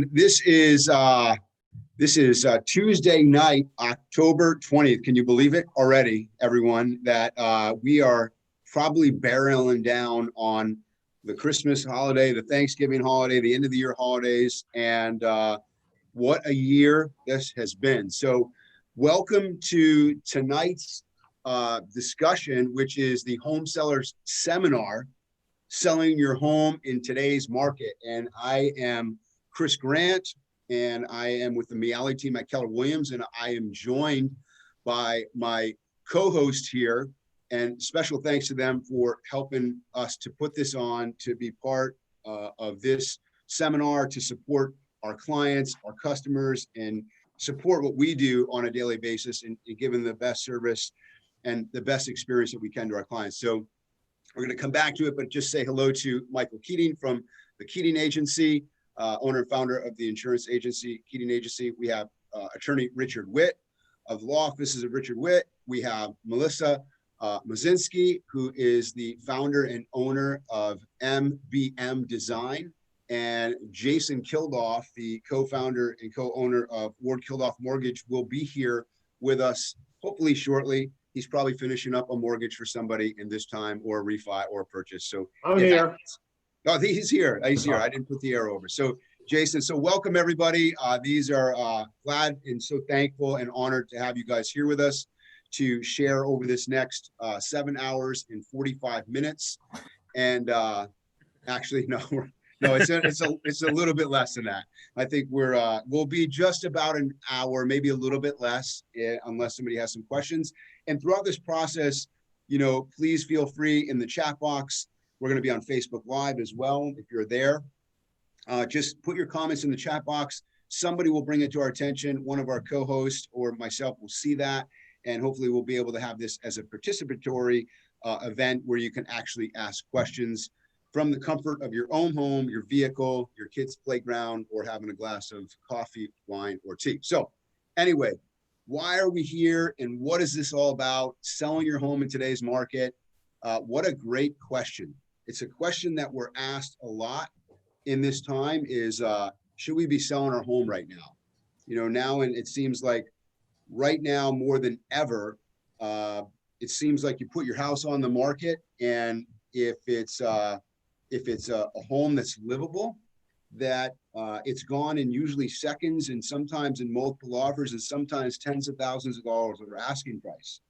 This is Tuesday night, October 20th. Can you believe it already, everyone, that we are probably barreling down on the Christmas holiday, the Thanksgiving holiday, the end of the year holidays, and what a year this has been. So welcome to tonight's discussion, which is the Home Sellers Seminar, Selling Your Home in Today's Market. And I am Chris Grant, and I am with the Miale team at Keller Williams, and I am joined by my co-host here, and special thanks to them for helping us to put this on, to be part of this seminar, to support our clients, our customers, and support what we do on a daily basis and giving the best service and the best experience that we can to our clients. So we're going to come back to it, but just say hello to Michael Keating from the Keating Agency, owner and founder of the insurance agency, Keating Agency. We have attorney Richard Witt of the law offices of Richard Witt. We have Melissa Muszynski, who is the founder and owner of MBM Design, and Jason Kilduff, the co-founder and co-owner of Ward Kilduff Mortgage, will be here with us hopefully shortly. He's probably finishing up a mortgage for somebody in this time, or a refi or a purchase. So I'm here. Oh, he's here. He's here. I didn't put the arrow over. So Jason, so welcome everybody. These are glad and so thankful and honored to have you guys here with us to share over this next 7 hours and 45 minutes. And actually, no, it's a little bit less than that. I think we'll be just about an hour, maybe a little bit less, unless somebody has some questions. And throughout this process, please feel free in the chat box. We're going to be on Facebook Live as well. If you're there, just put your comments in the chat box. Somebody will bring it to our attention. One of our co-hosts or myself will see that. And hopefully we'll be able to have this as a participatory event where you can actually ask questions from the comfort of your own home, your vehicle, your kid's playground, or having a glass of coffee, wine, or tea. So anyway, why are we here and what is this all about? Selling your home in today's market. What a great question. It's a question that we're asked a lot in this time is, should we be selling our home right now? Now, and it seems like right now more than ever, it seems like you put your house on the market, and if it's a home that's livable, that it's gone in usually seconds, and sometimes in multiple offers, and sometimes tens of thousands of dollars over asking price.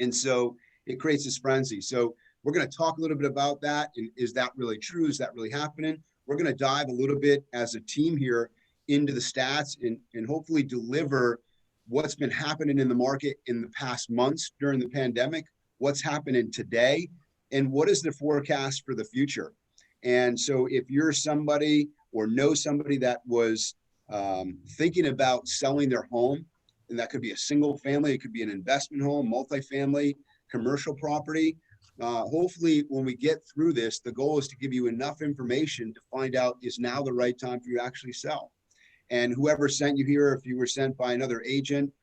And so it creates this frenzy. So we're going to talk a little bit about that. And is that really true? Is that really happening? We're going to dive a little bit as a team here into the stats and hopefully deliver what's been happening in the market in the past months during the pandemic, what's happening today, and what is the forecast for the future. And so if you're somebody or know somebody that was thinking about selling their home, and that could be a single family, it could be an investment home, multifamily, commercial property. Hopefully when we get through this, the goal is to give you enough information to find out, is now the right time for you to actually sell? And whoever sent you here, if you were sent by another agent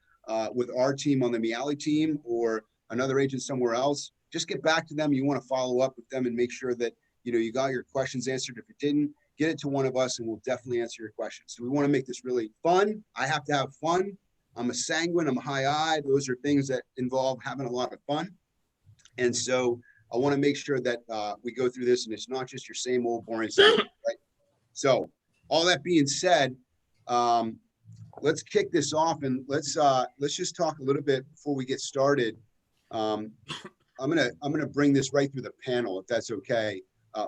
with our team on the Miale team or another agent somewhere else, just get back to them. You want to follow up with them and make sure that you got your questions answered. If you didn't, get it to one of us and we'll definitely answer your questions. So we want to make this really fun. I have to have fun. I'm a sanguine, I'm a high-eye. Those are things that involve having a lot of fun. And so I want to make sure that we go through this and it's not just your same old boring stuff, right? So all that being said, let's kick this off and let's just talk a little bit before we get started. I'm gonna bring this right through the panel, if that's okay.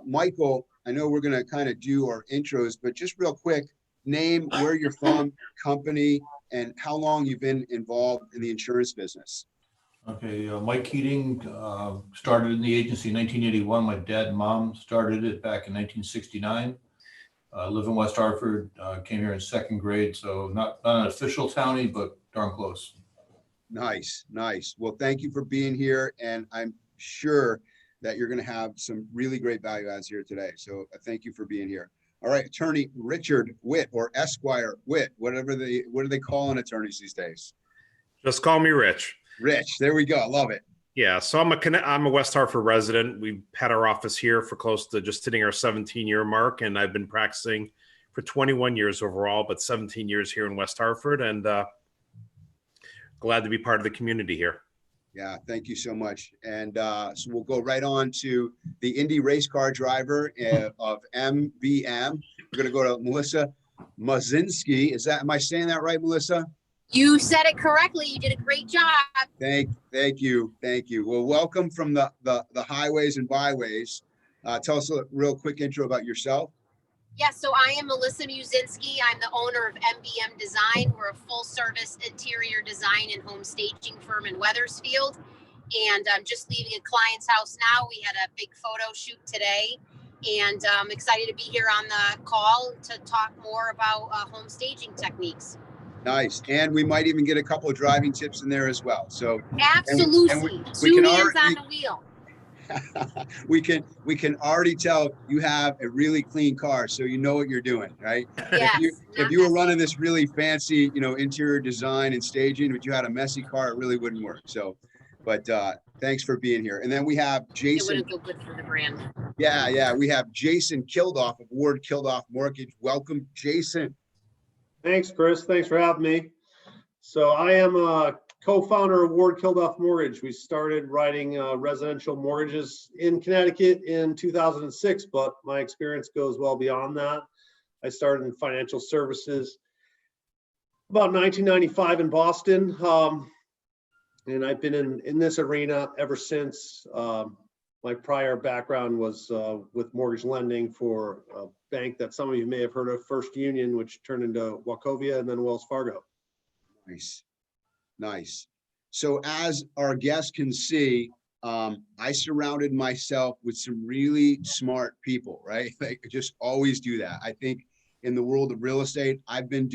Michael, I know we're gonna kind of do our intros, but just real quick, name, where you're from, company, and how long you've been involved in the insurance business. Okay, Mike Keating started in the agency in 1981. My dad and mom started it back in 1969. Live in West Hartford, came here in second grade, so not an official townie, but darn close. Nice. Well, thank you for being here, and I'm sure that you're going to have some really great value adds here today. So thank you for being here. All right, attorney Richard Witt, or Esquire Witt, what do they call attorneys these days? Just call me Rich. Rich, there we go. I love it. Yeah, so I'm a West Hartford resident. We've had our office here for close to just hitting our 17-year mark, and I've been practicing for 21 years overall, but 17 years here in West Hartford, and glad to be part of the community here. Yeah, thank you so much. And so we'll go right on to the Indy race car driver of MBM. We're going to go to Melissa Muszynski. Am I saying that right, Melissa? You said it correctly. You did a great job. Thank you. Well, welcome from the highways and byways. Tell us a real quick intro about yourself. Yes, so I am Melissa Muszynski. I'm the owner of MBM Design. We're a full-service interior design and home staging firm in Wethersfield. And I'm just leaving a client's house now. We had a big photo shoot today. And I'm excited to be here on the call to talk more about home staging techniques. Nice. And we might even get a couple of driving tips in there as well. So absolutely. We can hands on the wheel. we can already tell you have a really clean car, so you know what you're doing, right? Yes, if you were running this really fancy, interior design and staging, but you had a messy car, it really wouldn't work. So, but thanks for being here. And then we have Jason. It wouldn't go good for the brand. Yeah. We have Jason Kilduff of Ward Kilduff Mortgage. Welcome, Jason. Thanks, Chris. Thanks for having me. So I am a co-founder of Ward Kilduff Mortgage. We started writing residential mortgages in Connecticut in 2006, but my experience goes well beyond that. I started in financial services about 1995 in Boston, and I've been in this arena ever since. My prior background was with mortgage lending for a bank that some of you may have heard of, First Union, which turned into Wachovia and then Wells Fargo. Nice. So as our guests can see, I surrounded myself with some really smart people, right? Like, just always do that. I think in the world of real estate, I've been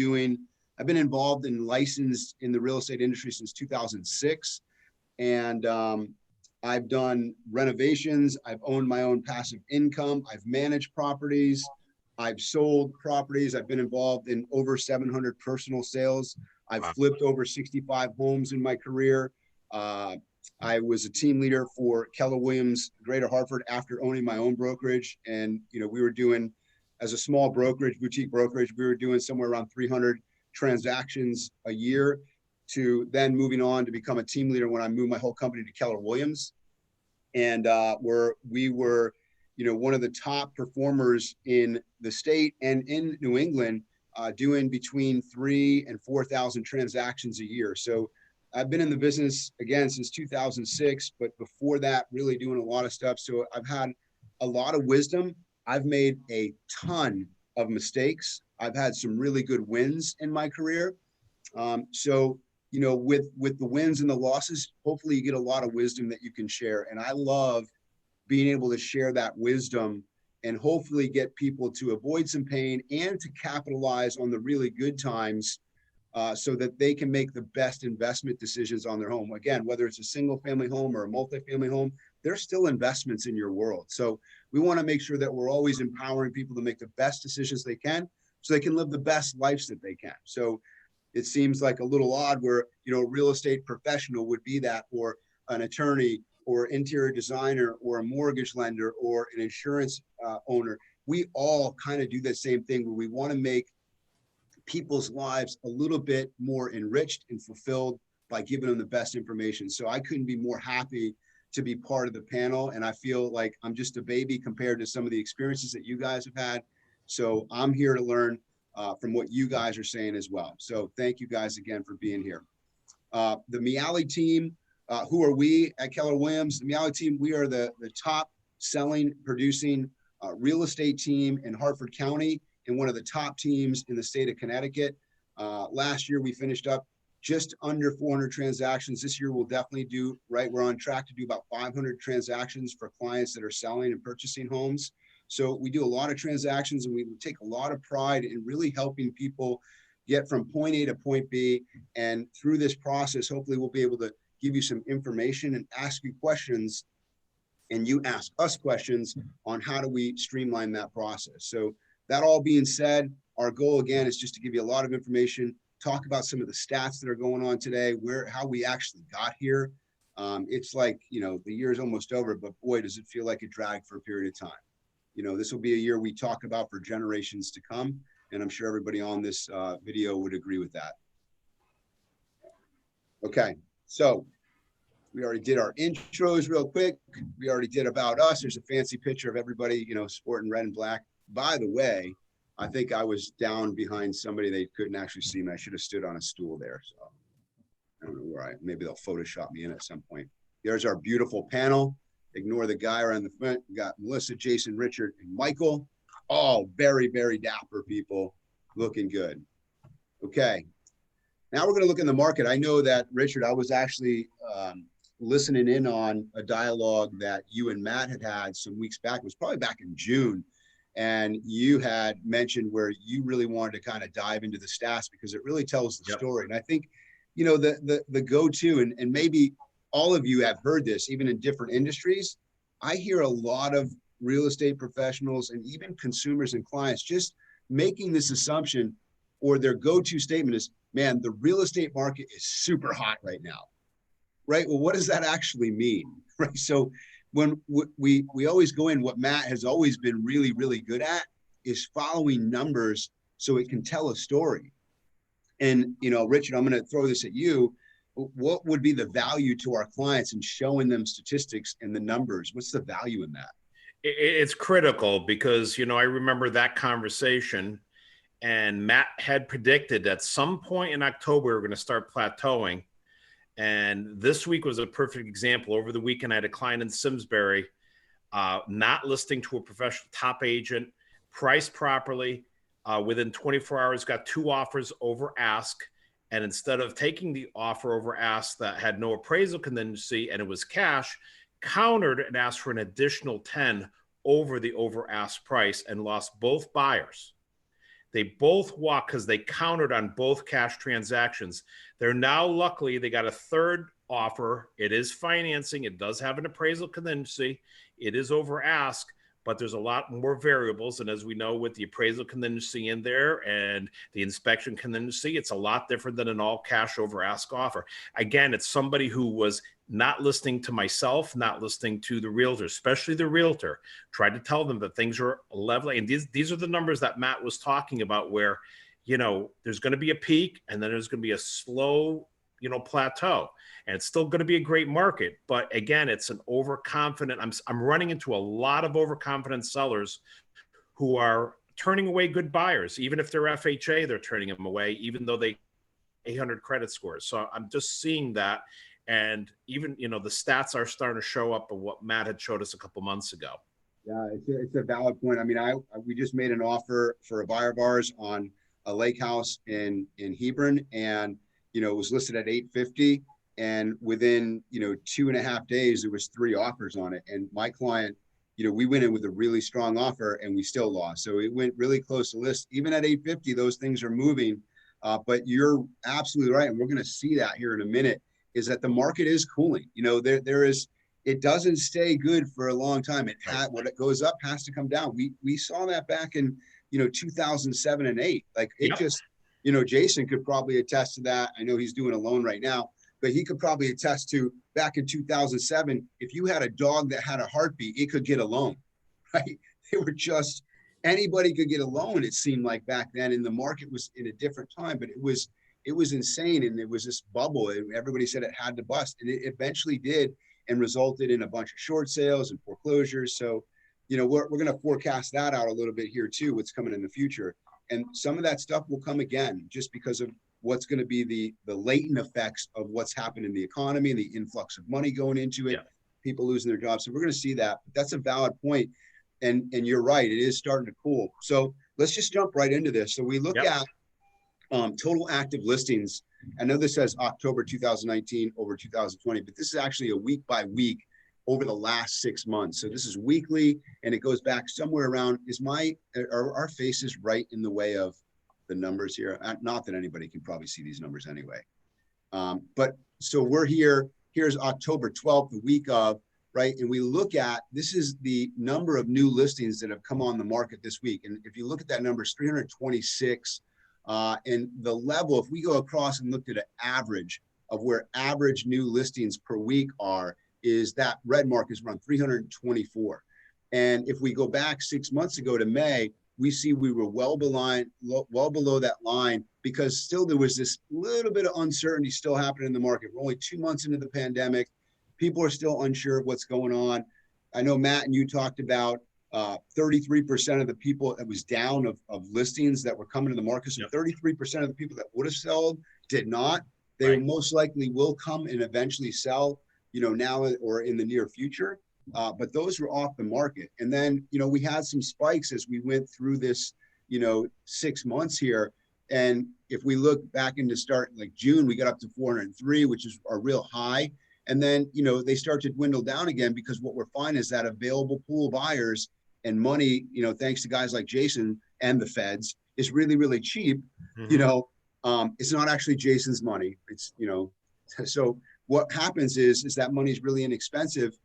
involved and licensed in the real estate industry since 2006. And I've done renovations. I've owned my own passive income. I've managed properties. I've sold properties. I've been involved in over 700 personal sales. I've flipped over 65 homes in my career. I was a team leader for Keller Williams, Greater Hartford, after owning my own brokerage. And, we were doing, as a small brokerage, boutique brokerage, we were doing somewhere around 300 transactions a year, to then moving on to become a team leader when I moved my whole company to Keller Williams. And we were, one of the top performers in the state and in New England, doing between 3,000 and 4,000 transactions a year. So I've been in the business again since 2006, but before that, really doing a lot of stuff. So I've had a lot of wisdom. I've made a ton of mistakes. I've had some really good wins in my career. With the wins and the losses, hopefully you get a lot of wisdom that you can share. And I love being able to share that wisdom and hopefully get people to avoid some pain and to capitalize on the really good times, so that they can make the best investment decisions on their home. Again, whether it's a single family home or a multifamily home, they're still investments in your world. So we want to make sure that we're always empowering people to make the best decisions they can, so they can live the best lives that they can. So it seems like a little odd where, a real estate professional would be that, or an attorney, or interior designer, or a mortgage lender, or an insurance owner. We all kind of do the same thing, where we want to make people's lives a little bit more enriched and fulfilled by giving them the best information. So I couldn't be more happy to be part of the panel. And I feel like I'm just a baby compared to some of the experiences that you guys have had. So I'm here to learn from what you guys are saying as well. So thank you guys again for being here. The Miale team, who are we at Keller Williams? The Miale team, we are the top selling, producing real estate team in Hartford County, and one of the top teams in the state of Connecticut. Last year, we finished up just under 400 transactions. This year, we'll definitely do, we're on track to do about 500 transactions for clients that are selling and purchasing homes. So we do a lot of transactions, and we take a lot of pride in really helping people get from point A to point B. And through this process, hopefully we'll be able to give you some information and ask you questions, and you ask us questions on how do we streamline that process. So that all being said, our goal again is just to give you a lot of information, talk about some of the stats that are going on today, how we actually got here. It's like, the year is almost over, but boy, does it feel like it dragged for a period of time. This will be a year we talk about for generations to come. And I'm sure everybody on this video would agree with that. Okay, so we already did our intros real quick. We already did about us. There's a fancy picture of everybody, sporting red and black. By the way, I think I was down behind somebody. They couldn't actually see me. I should have stood on a stool there. So I don't know where maybe they'll Photoshop me in at some point. There's our beautiful panel. Ignore the guy around the front. We got Melissa, Jason, Richard, and Michael. All very, very dapper people, looking good. Okay. Now we're going to look in the market. I know that, Richard, I was actually listening in on a dialogue that you and Matt had some weeks back. It was probably back in June. And you had mentioned where you really wanted to kind of dive into the stats because it really tells the story. And I think, the go-to, and maybe all of you have heard this, even in different industries. I hear a lot of real estate professionals and even consumers and clients just making this assumption, or their go-to statement is, man, the real estate market is super hot right now. Right? Well, what does that actually mean? Right? So when we always go in, what Matt has always been really, really good at is following numbers so it can tell a story. And, Richard, I'm going to throw this at you. What would be the value to our clients in showing them statistics and the numbers? What's the value in that? It's critical because, I remember that conversation, and Matt had predicted at some point in October, we were going to start plateauing. And this week was a perfect example. Over the weekend, I had a client in Simsbury, not listing to a professional top agent, priced properly. Within 24 hours, got 2 offers over ask. And instead of taking the offer over ask that had no appraisal contingency and it was cash, countered and asked for an additional 10 over the over ask price and lost both buyers. They both walked because they countered on both cash transactions. They're now, luckily, they got a third offer. It is financing. It does have an appraisal contingency. It is over ask, but there's a lot more variables. And as we know, with the appraisal contingency in there and the inspection contingency, it's a lot different than an all cash over ask offer. Again, it's somebody who was not listening to myself, not listening to the realtor, especially the realtor, tried to tell them that things are leveling. And these are the numbers that Matt was talking about where, there's going to be a peak and then there's going to be a slow, plateau, and it's still going to be a great market. But again, it's an overconfident. I'm running into a lot of overconfident sellers who are turning away good buyers. Even if they're FHA, they're turning them away, even though they 800 credit scores. So I'm just seeing that. And even, the stats are starting to show up of what Matt had showed us a couple months ago. Yeah, it's a valid point. I mean, we just made an offer for a buyer of ours on a lake house in Hebron, and, it was listed at $850. And within, 2.5 days, there was 3 offers on it. And my client, we went in with a really strong offer and we still lost. So it went really close to list. Even at $850, those things are moving. But you're absolutely right. And we're going to see that here in a minute, is that the market is cooling. It doesn't stay good for a long time. When it goes up has to come down. We saw that back in, 2007 and 8. Like it just, Jason could probably attest to that. I know he's doing a loan right now, but he could probably attest to back in 2007, if you had a dog that had a heartbeat, it could get a loan, right? They were just, anybody could get a loan, it seemed like back then, and the market was in a different time, but it was insane. And it was this bubble, and everybody said it had to bust, and it eventually did, and resulted in a bunch of short sales and foreclosures. So, we're going to forecast that out a little bit here too, what's coming in the future. And some of that stuff will come again, just because of what's going to be the latent effects of what's happened in the economy, the influx of money going into it, people losing their jobs. So we're going to see that. But that's a valid point. And you're right, it is starting to cool. So let's just jump right into this. So we look at total active listings. I know this says October 2019 over 2020, but this is actually a week by week over the last 6 months. So this is weekly, and it goes back somewhere around, are our faces right in the way of the numbers here? Not that anybody can probably see these numbers anyway. But so we're here, here's October 12th, the week of, right? And we look at, this is the number of new listings that have come on the market this week. And if you look at that number, it's 326. And the level, if we go across and looked at an average of where average new listings per week are, is that red mark is around 324. And if we go back 6 months ago to May, we see we were well below that line because still there was this little bit of uncertainty still happening in the market. We're only 2 months into the pandemic. People are still unsure of what's going on. I know Matt and you talked about 33% of the people that was down of listings that were coming to the market. So 33% of the people that would have sold did not. They most likely will come and eventually sell, now or in the near future. But those were off the market. And then, we had some spikes as we went through this, 6 months here. And if we look back into start like June, we got up to 403, which is a real high. And then, they start to dwindle down again because what we're finding is that available pool of buyers and money, thanks to guys like Jason and the feds, is really, really cheap. It's not actually Jason's money. It's, so what happens is that money is really inexpensive.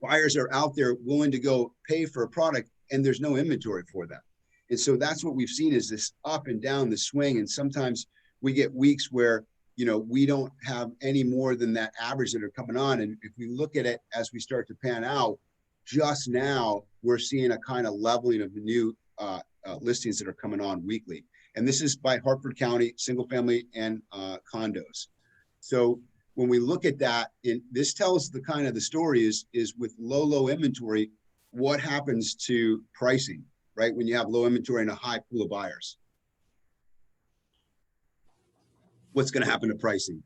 Buyers are out there willing to go pay for a product and there's no inventory for them. And so that's what we've seen is this up and down the swing. And sometimes we get weeks where, we don't have any more than that average that are coming on. And if we look at it as we start to pan out, just now we're seeing a kind of leveling of the new listings that are coming on weekly. And this is by Hartford County, single family and condos. So when we look at that, this tells the kind of the story is with low inventory, what happens to pricing, right? When you have low inventory and a high pool of buyers. What's going to happen to pricing?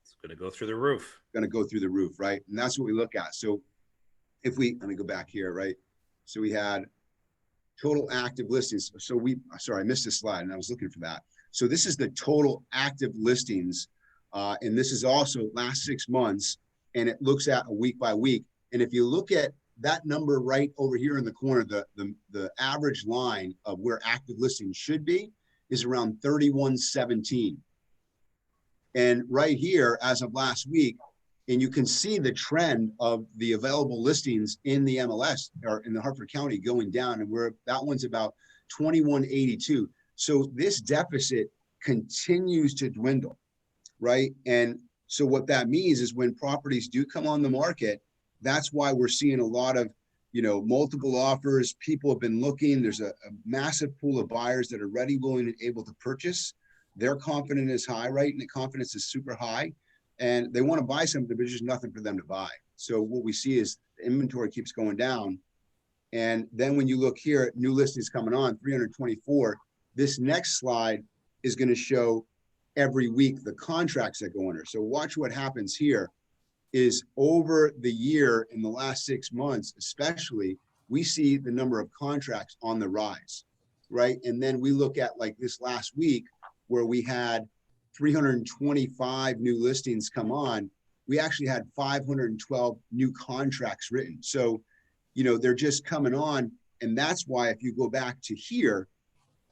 It's going to go through the roof. Going to go through the roof, right? And that's what we look at. So if let me go back here, right? So we had total active listings. So sorry, I missed this slide and I was looking for that. So this is the total active listings. And this is also last 6 months, and it looks at a week by week. And if you look at that number right over here in the corner, the average line of where active listings should be is around 3117. And right here, as of last week, and you can see the trend of the available listings in the MLS or in the Hartford County going down, and that one's about 2182. So this deficit continues to dwindle, right? And so what that means is when properties do come on the market, that's why we're seeing a lot of, multiple offers. People have been looking. There's a massive pool of buyers that are ready, willing, and able to purchase. Their confidence is high, right? And the confidence is super high. And they want to buy something, but there's just nothing for them to buy. So what we see is the inventory keeps going down. And then when you look here at new listings coming on, 324, this next slide is going to show every week the contracts that go under. So watch what happens here is over the year in the last 6 months, especially, we see the number of contracts on the rise, right? And then we look at like this last week where we had 325 new listings come on, we actually had 512 new contracts written. So, they're just coming on. And that's why if you go back to here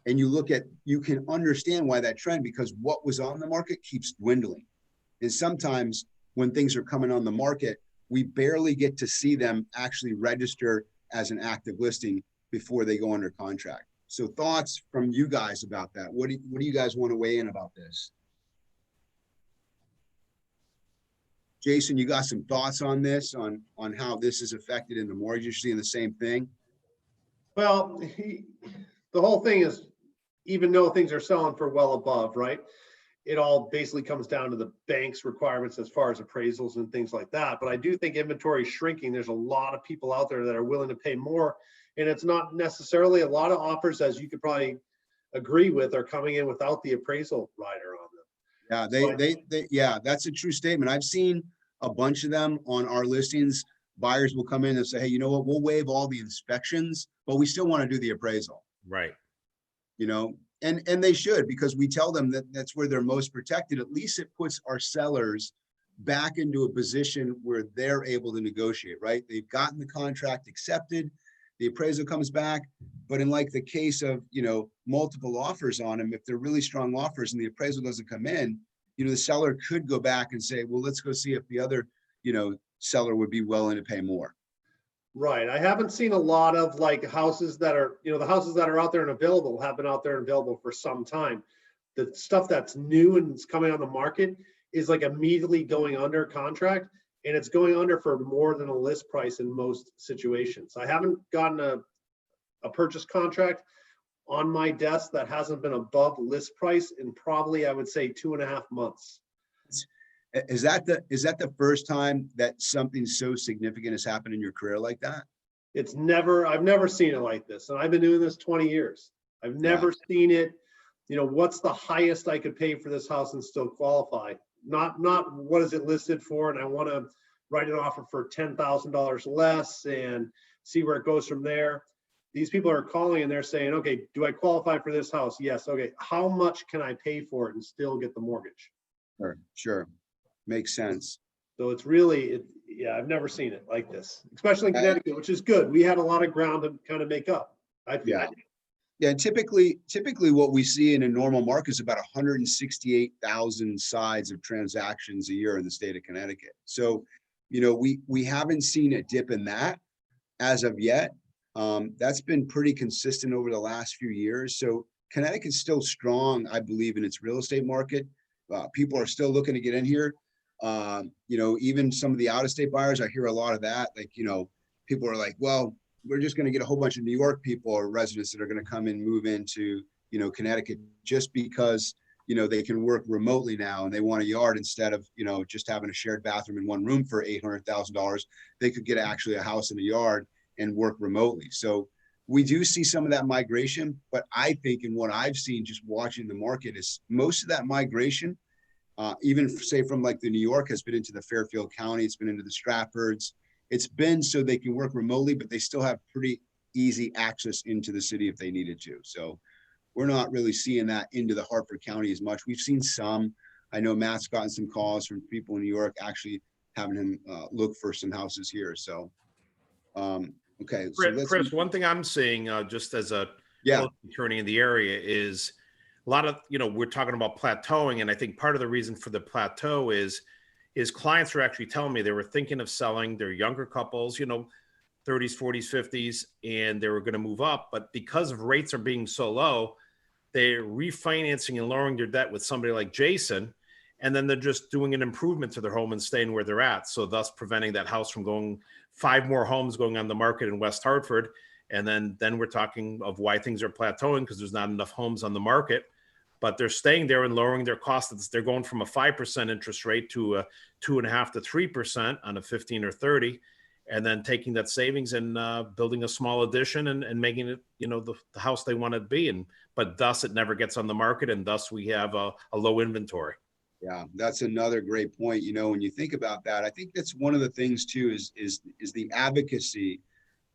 and you look at, you can understand why that trend, because what was on the market keeps dwindling. And sometimes when things are coming on the market, we barely get to see them actually register as an active listing before they go under contract. So thoughts from you guys about that? What do you guys want to weigh in about this? Jason, you got some thoughts on this, on how this is affected in the mortgage? You're seeing the same thing? Well, the whole thing is, even though things are selling for well above, right? It all basically comes down to the bank's requirements as far as appraisals and things like that. But I do think inventory is shrinking. There's a lot of people out there that are willing to pay more. And it's not necessarily a lot of offers, as you could probably agree with, are coming in without the appraisal rider on them. Yeah, yeah, that's a true statement. I've seen a bunch of them on our listings. Buyers will come in and say, hey, you know what, we'll waive all the inspections, but we still want to do the appraisal. Right. And they should, because we tell them that that's where they're most protected. At least it puts our sellers back into a position where they're able to negotiate, right? They've gotten the contract accepted, the appraisal comes back, but in like the case of, multiple offers on them, if they're really strong offers and the appraisal doesn't come in, the seller could go back and say, well, let's go see if the other, seller would be willing to pay more. Right. I haven't seen a lot of like houses that are, the houses that are out there and available have been out there and available for some time. The stuff that's new and it's coming on the market is like immediately going under contract, and it's going under for more than a list price in most situations. I haven't gotten a purchase contract on my desk that hasn't been above list price in probably, I would say, 2.5 months. Is that the first time that something so significant has happened in your career like that? I've never seen it like this. And I've been doing this 20 years. I've never seen it. You know, what's the highest I could pay for this house and still qualify? Not what is it listed for? And I want to write an offer for $10,000 less and see where it goes from there. These people are calling and they're saying, okay, do I qualify for this house? Yes. Okay. How much can I pay for it and still get the mortgage? Sure. Makes sense. So it's really, yeah, I've never seen it like this, especially in Connecticut, which is good. We had a lot of ground to kind of make up. I feel. Yeah, and typically what we see in a normal market is about 168,000 sides of transactions a year in the state of Connecticut. So, you know, we haven't seen a dip in that as of yet. That's been pretty consistent over the last few years. So Connecticut's still strong, I believe, in its real estate market. People are still looking to get in here. You know, even some of the out-of-state buyers, I hear a lot of that. Like, you know, people are like, well, we're just going to get a whole bunch of New York people or residents that are going to come and move into, you know, Connecticut just because, you know, they can work remotely now and they want a yard instead of, you know, just having a shared bathroom in one room for $800,000. They could get actually a house in a yard and work remotely. So we do see some of that migration, but I think in what I've seen just watching the market is most of that migration, even say from like the New York, has been into the Fairfield County, it's been into the Stratfords. It's been so they can work remotely, but they still have pretty easy access into the city if they needed to. So we're not really seeing that into the Hartford County as much. We've seen some. I know Matt's gotten some calls from people in New York actually having him look for some houses here. So, okay. So Chris, one thing I'm seeing just as a attorney in the area is a lot of, you know, we're talking about plateauing. And I think part of the reason for the plateau is clients are actually telling me they were thinking of selling. They're younger couples, you know, 30s, 40s, 50s, and they were going to move up. But because of rates are being so low, they're refinancing and lowering their debt with somebody like Jason. And then they're just doing an improvement to their home and staying where they're at. So thus preventing that house from going 5 more homes going on the market in West Hartford. And then we're talking of why things are plateauing because there's not enough homes on the market. But they're staying there and lowering their costs. They're going from a 5% interest rate to a 2.5% to 3% on a 15 or 30, and then taking that savings and building a small addition and making it, you know, the house they want to be. But thus it never gets on the market, and thus we have a low inventory. Yeah, that's another great point. You know, when you think about that, I think that's one of the things too is the advocacy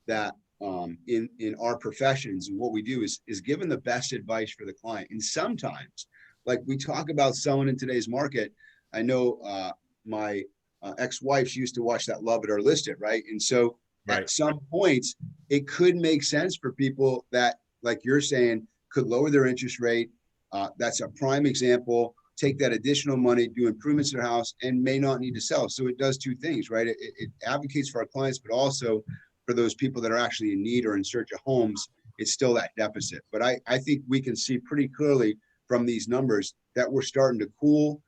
that in our professions, and what we do is given the best advice for the client. And sometimes, like we talk about selling in today's market, I know my ex-wife, she used to watch that Love It or List It, right? And so at some points, it could make sense for people that, like you're saying, could lower their interest rate. That's a prime example. Take that additional money, do improvements to their house, and may not need to sell. So it does two things, right? It advocates for our clients, but also for those people that are actually in need or in search of homes, it's still that deficit. But I think we can see pretty clearly from these numbers that we're starting to cool,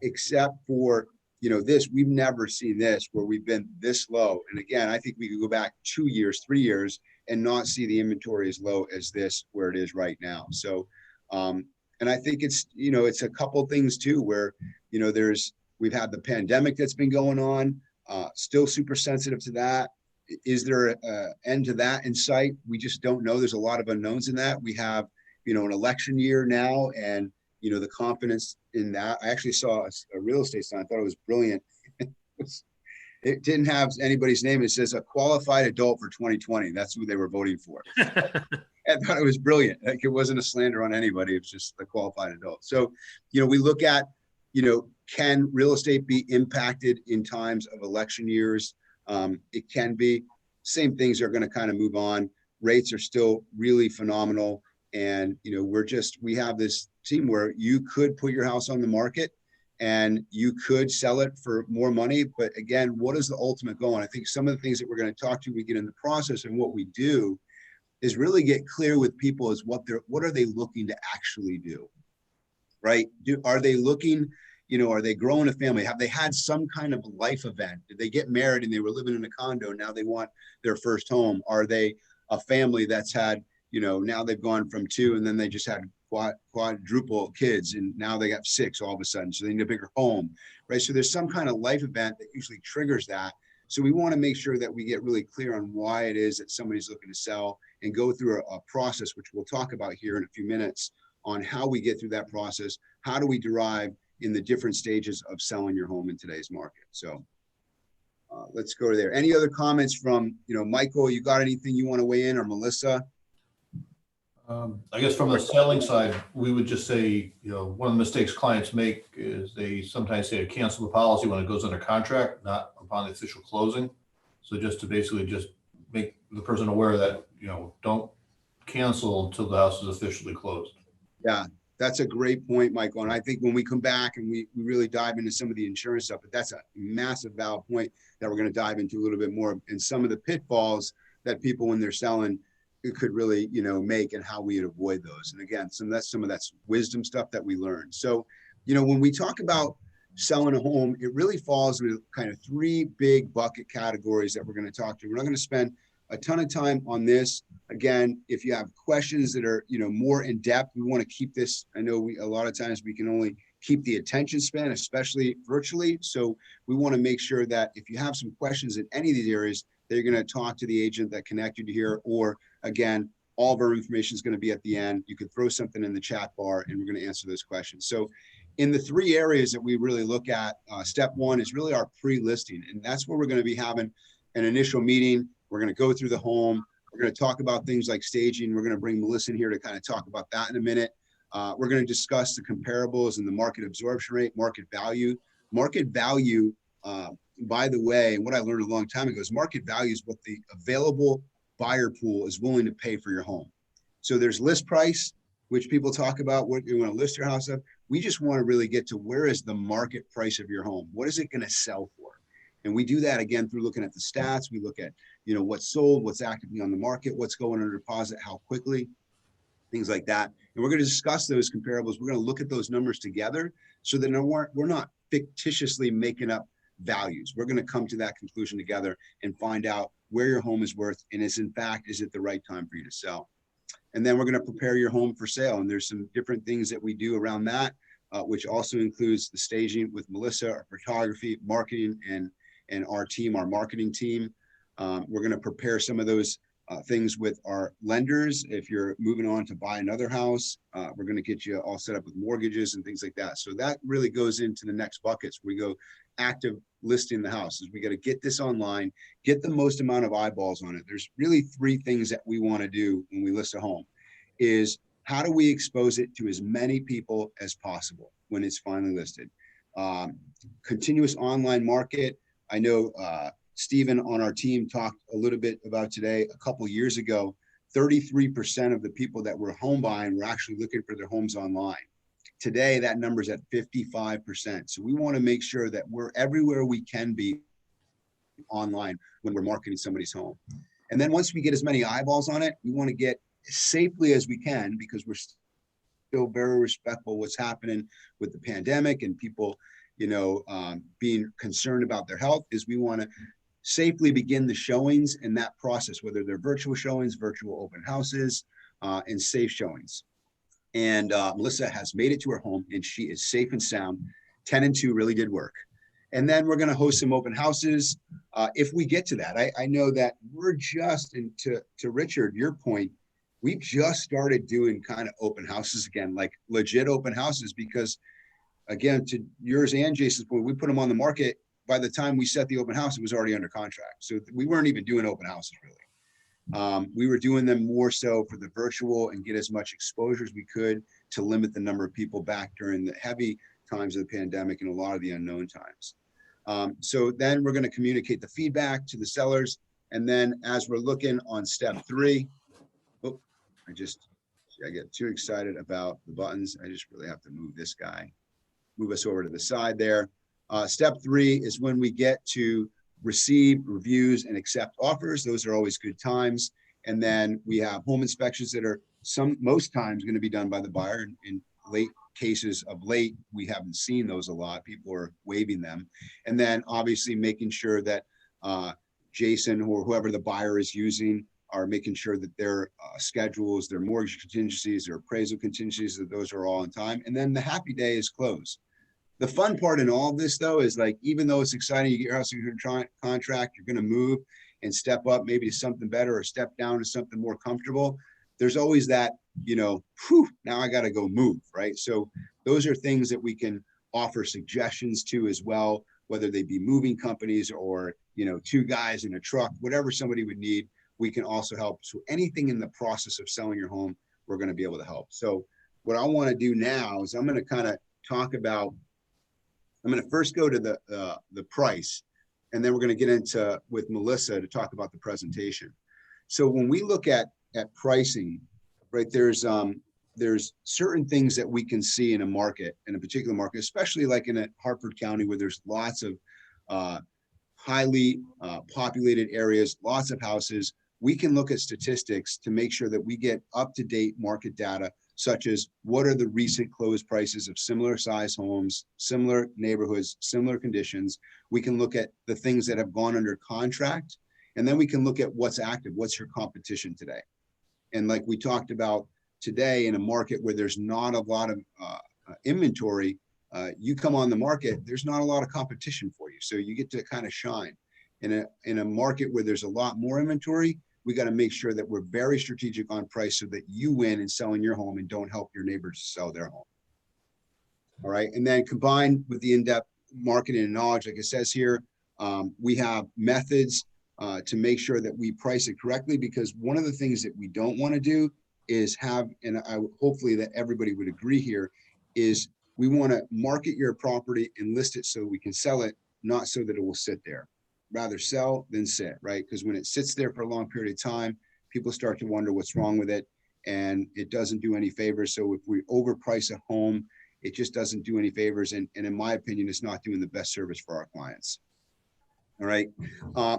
except for, you know, we've never seen this where we've been this low. And again, I think we could go back 2 years, 3 years and not see the inventory as low as this, where it is right now. So, and I think it's, you know, it's a couple things too, where, you know, we've had the pandemic that's been going on, still super sensitive to that. Is there an end to that in sight? We just don't know. There's a lot of unknowns in that. We have, you know, an election year now, and, you know, the confidence in that. I actually saw a real estate sign. I thought it was brilliant. It didn't have anybody's name. It says a qualified adult for 2020. That's who they were voting for. I thought it was brilliant. Like, it wasn't a slander on anybody. It was just a qualified adult. So, you know, we look at, you know, can real estate be impacted in times of election years? It can be. Same things are going to kind of move on. Rates are still really phenomenal. And, you know, we have this team where you could put your house on the market and you could sell it for more money. But again, what is the ultimate goal? And I think some of the things that we're going to talk to, we get in the process, and what we do is really get clear with people is what are they looking to actually do, right? Are they looking, you know, are they growing a family? Have they had some kind of life event? Did they get married and they were living in a condo? Now they want their first home. Are they a family that's had, now they've gone from 2 and then they just had quadruple kids and now they got 6 all of a sudden. So they need a bigger home, right? So there's some kind of life event that usually triggers that. So we want to make sure that we get really clear on why it is that somebody's looking to sell and go through a process, which we'll talk about here in a few minutes, on how we get through that process. How do we derive in the different stages of selling your home in today's market? So let's go to there. Any other comments from, Michael, you got anything you want to weigh in, or Melissa? I guess from the selling side, we would just say, one of the mistakes clients make is they sometimes say to cancel the policy when it goes under contract, not upon the official closing. So just to basically just make the person aware that, don't cancel until the house is officially closed. Yeah, that's a great point, Michael. And I think when we come back and we really dive into some of the insurance stuff, but that's a massive valid point that we're going to dive into a little bit more, and some of the pitfalls that people, when they're selling, it could really, make, and how we would avoid those. And again, some of that's wisdom stuff that we learned. So, when we talk about selling a home, it really falls into kind of 3 big bucket categories that we're going to talk to. We're not going to spend a ton of time on this. Again, if you have questions that are, more in depth, we want to keep this. I know a lot of times we can only keep the attention span, especially virtually. So we want to make sure that if you have some questions in any of these areas, that you're going to talk to the agent that connected you here, or again, all of our information is going to be at the end. You can throw something in the chat bar and we're going to answer those questions. So in the 3 areas that we really look at, step 1 is really our pre-listing. And that's where we're going to be having an initial meeting. We're going to go through the home. We're going to talk about things like staging. We're going to bring Melissa in here to kind of talk about that in a minute. We're going to discuss the comparables and the market absorption rate, market value. Market value, by the way, and what I learned a long time ago is market value is what the available buyer pool is willing to pay for your home. So there's list price, which people talk about what you want to list your house at. We just want to really get to where is the market price of your home? What is it going to sell for? And we do that again through looking at the stats. We look at, what's sold, what's actively on the market, what's going under deposit, how quickly, things like that. And we're going to discuss those comparables. We're going to look at those numbers together so that we're not fictitiously making up values. We're going to come to that conclusion together and find out where your home is worth, and is it the right time for you to sell? And then we're going to prepare your home for sale. And there's some different things that we do around that, which also includes the staging with Melissa, our photography, marketing, and our team, our marketing team. We're going to prepare some of those things with our lenders. If you're moving on to buy another house, we're going to get you all set up with mortgages and things like that. So that really goes into the next buckets. We go active listing the houses. We got to get this online, get the most amount of eyeballs on it. There's really 3 things that we want to do when we list a home is how do we expose it to as many people as possible when it's finally listed? Continuous online market. I know Stephen on our team talked a little bit about today. A couple of years ago, 33% of the people that were home buying were actually looking for their homes online. Today, that number is at 55%. So we want to make sure that we're everywhere we can be online when we're marketing somebody's home. And then once we get as many eyeballs on it, we want to get as safely as we can, because we're still very respectful of what's happening with the pandemic and people, being concerned about their health, is we want to safely begin the showings in that process, whether they're virtual showings, virtual open houses, and safe showings. And Melissa has made it to her home and she is safe and sound. 10 and 2 really did work. And then we're going to host some open houses if we get to that. I know that we're just, and to Richard, your point, we've just started doing kind of open houses again, like legit open houses, because again, to yours and Jason's point, we put them on the market. By the time we set the open house, it was already under contract. So we weren't even doing open houses really. We were doing them more so for the virtual and get as much exposure as we could to limit the number of people back during the heavy times of the pandemic and a lot of the unknown times. So then we're going to communicate the feedback to the sellers. And then as we're looking on step 3, I get too excited about the buttons. I just really have to move this guy, move us over to the side there. Step 3 is when we get to receive reviews and accept offers. Those are always good times. And then we have home inspections that are most times going to be done by the buyer. In late cases of late, we haven't seen those a lot. People are waiving them. And then obviously making sure that Jason or whoever the buyer is using are making sure that their schedules, their mortgage contingencies, their appraisal contingencies, that those are all on time. And then the happy day is close. The fun part in all of this, though, is like, even though it's exciting, you get your house under contract, you're going to move and step up maybe to something better or step down to something more comfortable. There's always that, now I got to go move, right? So those are things that we can offer suggestions to as well, whether they be moving companies or, two guys in a truck, whatever somebody would need, we can also help. So anything in the process of selling your home, we're going to be able to help. So what I want to do now is I'm going to kind of talk about, I'm going to first go to the price, and then we're going to get into with Melissa to talk about the presentation. So when we look at pricing, right, there's certain things that we can see in a market, in a particular market, especially like in a Hartford County where there's lots of highly populated areas, lots of houses. We can look at statistics to make sure that we get up-to-date market data, such as what are the recent closed prices of similar size homes, similar neighborhoods, similar conditions. We can look at the things that have gone under contract, and then we can look at what's active, what's your competition today. And like we talked about today, in a market where there's not a lot of inventory, you come on the market, there's not a lot of competition for you. So you get to kind of shine. In a market where there's a lot more inventory, we got to make sure that we're very strategic on price so that you win in selling your home and don't help your neighbors sell their home. All right. And then combined with the in-depth marketing and knowledge, like it says here, we have methods to make sure that we price it correctly, because one of the things that we don't want to do is have, and hopefully that everybody would agree here, is we want to market your property and list it so we can sell it, not so that it will sit there. Rather sell than sit, right? Because when it sits there for a long period of time, people start to wonder what's wrong with it, and it doesn't do any favors. So if we overprice a home, it just doesn't do any favors. And in my opinion, it's not doing the best service for our clients. All right.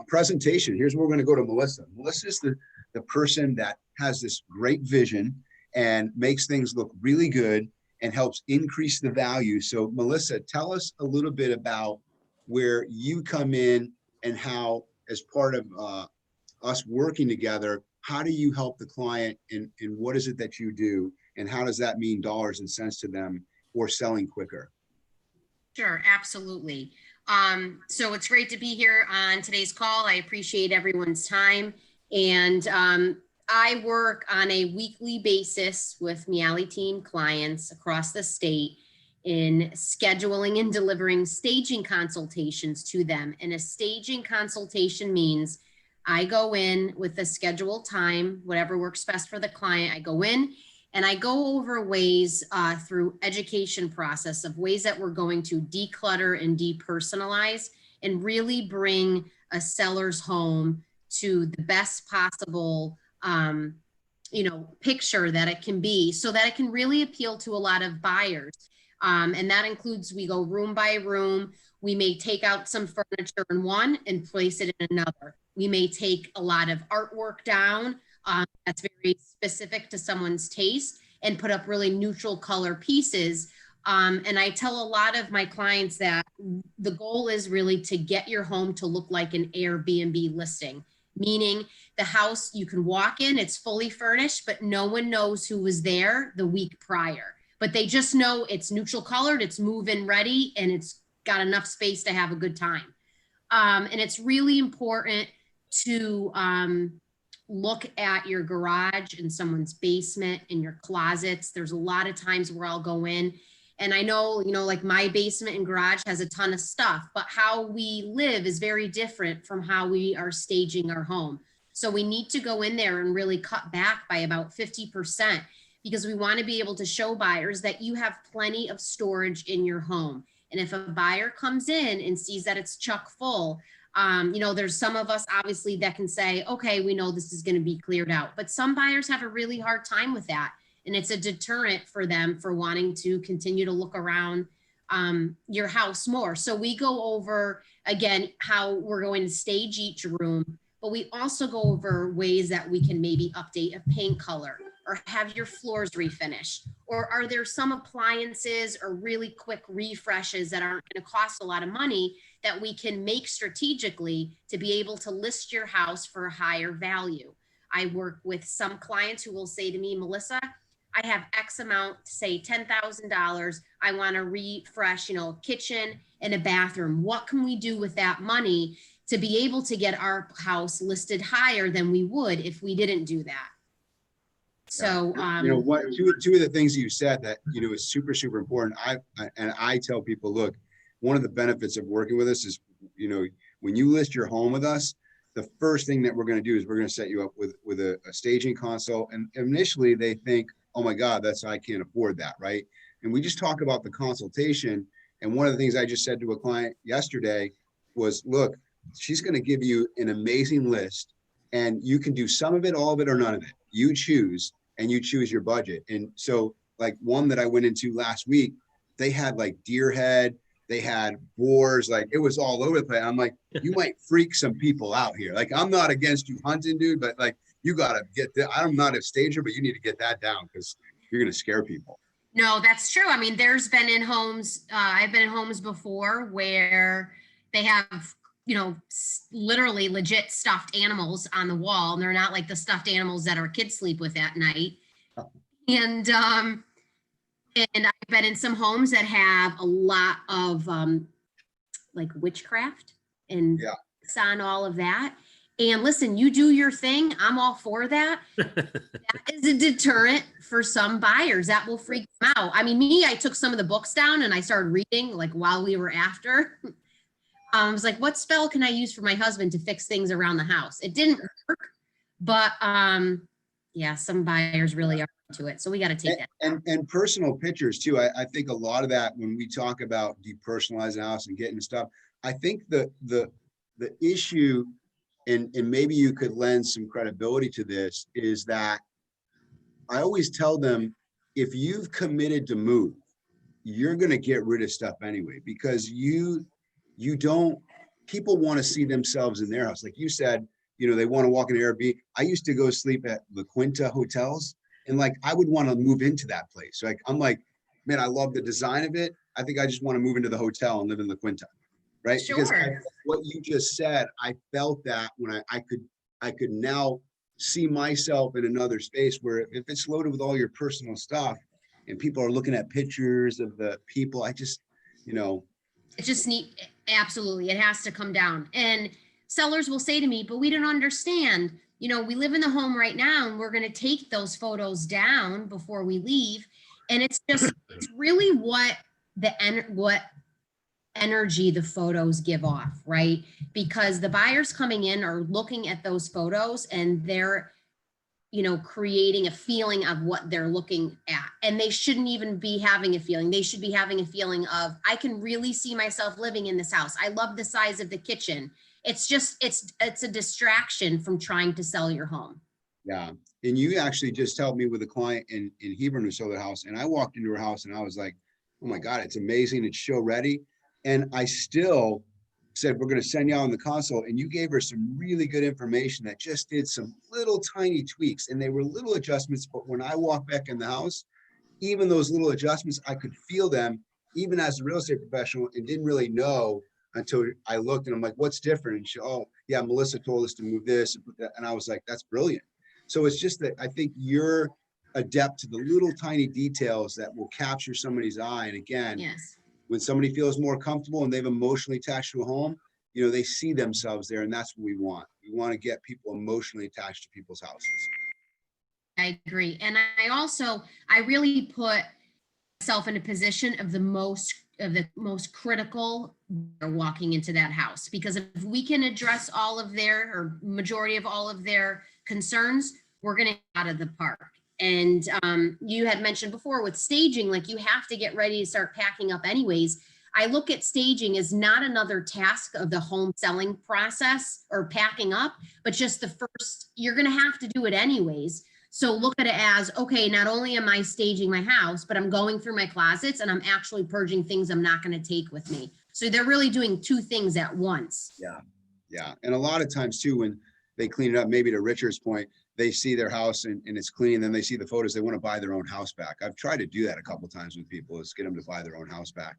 Presentation. Here's where we're going to go to Melissa. Melissa is the person that has this great vision and makes things look really good and helps increase the value. So Melissa, tell us a little bit about where you come in and how, as part of us working together, how do you help the client, and what is it that you do, and how does that mean dollars and cents to them or selling quicker? Sure, absolutely. So it's great to be here on today's call. I appreciate everyone's time. And I work on a weekly basis with Miale team clients across the state in scheduling and delivering staging consultations to them. And a staging consultation means I go in with a scheduled time, whatever works best for the client. I go in and I go over ways through education process of ways that we're going to declutter and depersonalize and really bring a seller's home to the best possible picture that it can be, so that it can really appeal to a lot of buyers. And that includes, we go room by room. We may take out some furniture in one and place it in another. We may take a lot of artwork down that's very specific to someone's taste and put up really neutral color pieces. And I tell a lot of my clients that the goal is really to get your home to look like an Airbnb listing, meaning the house you can walk in, it's fully furnished, but no one knows who was there the week prior. But they just know it's neutral colored, it's move-in ready, and it's got enough space to have a good time. And it's really important to look at your garage and someone's basement and your closets. There's a lot of times where I'll go in and I know, like my basement and garage has a ton of stuff, but how we live is very different from how we are staging our home. So we need to go in there and really cut back by about 50%. Because we want to be able to show buyers that you have plenty of storage in your home. And if a buyer comes in and sees that it's chock full, there's some of us obviously that can say, okay, we know this is going to be cleared out. But some buyers have a really hard time with that. And it's a deterrent for them for wanting to continue to look around your house more. So we go over, again, how we're going to stage each room, but we also go over ways that we can maybe update a paint color, or have your floors refinished, or are there some appliances or really quick refreshes that aren't going to cost a lot of money that we can make strategically to be able to list your house for a higher value. I work with some clients who will say to me, Melissa, I have X amount, say $10,000. I want to refresh, a kitchen and a bathroom. What can we do with that money to be able to get our house listed higher than we would if we didn't do that? So, two of the things you said that, is super, super important. I tell people, look, one of the benefits of working with us is, when you list your home with us, the first thing that we're going to do is we're going to set you up with a staging consult. And initially they think, oh my God, I can't afford that. Right. And we just talk about the consultation. And one of the things I just said to a client yesterday was, look, she's going to give you an amazing list and you can do some of it, all of it, or none of it. You choose, and you choose your budget. And so like one that I went into last week, they had like deer head, they had boars, like it was all over the place. I'm like, you might freak some people out here. Like, I'm not against you hunting, dude, but like, you got to get that. I'm not a stager, but you need to get that down because you're going to scare people. No, that's true. I mean, there's been in homes, I've been in homes before where they have, literally legit stuffed animals on the wall. And they're not like the stuffed animals that our kids sleep with at night. And I've been in some homes that have a lot of like witchcraft and on all of that. And listen, you do your thing. I'm all for that. That is a deterrent for some buyers. That will freak them out. I mean, I took some of the books down and I started reading like while we were after. I was like, what spell can I use for my husband to fix things around the house? It didn't work, but some buyers really are into it. So we got to take that. And personal pictures too. I think a lot of that when we talk about depersonalizing the house and getting stuff, I think the issue, and maybe you could lend some credibility to this, is that I always tell them, if you've committed to move, you're going to get rid of stuff anyway, because people want to see themselves in their house. Like you said, they want to walk in Airbnb. I used to go sleep at La Quinta hotels and like, I would want to move into that place. So I'm like, man, I love the design of it. I think I just want to move into the hotel and live in La Quinta. Right. Sure. Because what you just said, I felt that when I could now see myself in another space where if it's loaded with all your personal stuff and people are looking at pictures of the people, I just, It just absolutely. It has to come down. And sellers will say to me, but we don't understand. We live in the home right now and we're going to take those photos down before we leave. And it's really what energy the photos give off, right? Because the buyers coming in are looking at those photos and they're, creating a feeling of what they're looking at. And they shouldn't even be having a feeling. They should be having a feeling of, I can really see myself living in this house. I love the size of the kitchen. It's just, it's a distraction from trying to sell your home. Yeah. And you actually just helped me with a client in Hebron who sold their house. And I walked into her house and I was like, oh my God, it's amazing. It's show ready. And I still said, we're going to send you out on the console. And you gave her some really good information that just did some little tiny tweaks. And they were little adjustments. But when I walked back in the house, even those little adjustments, I could feel them even as a real estate professional and didn't really know until I looked and I'm like, what's different? And she, oh yeah, Melissa told us to move this and put that. And I was like, that's brilliant. So it's just that I think you're adept to the little tiny details that will capture somebody's eye. And again, yes, when somebody feels more comfortable and they've emotionally attached to a home, they see themselves there, and that's what we want. We want to get people emotionally attached to people's houses. I agree. And I really put myself in a position of the most critical walking into that house, because if we can address all of or majority of all of their concerns, we're going to get out of the park. And you had mentioned before with staging, like you have to get ready to start packing up anyways. I look at staging as not another task of the home selling process or packing up, but just the first, you're going to have to do it anyways. So look at it as, okay, not only am I staging my house, but I'm going through my closets and I'm actually purging things I'm not going to take with me. So they're really doing two things at once. Yeah. Yeah. And a lot of times too, when they clean it up, maybe to Richard's point, they see their house and it's clean, and then they see the photos, they want to buy their own house back. I've tried to do that a couple of times with people, is get them to buy their own house back.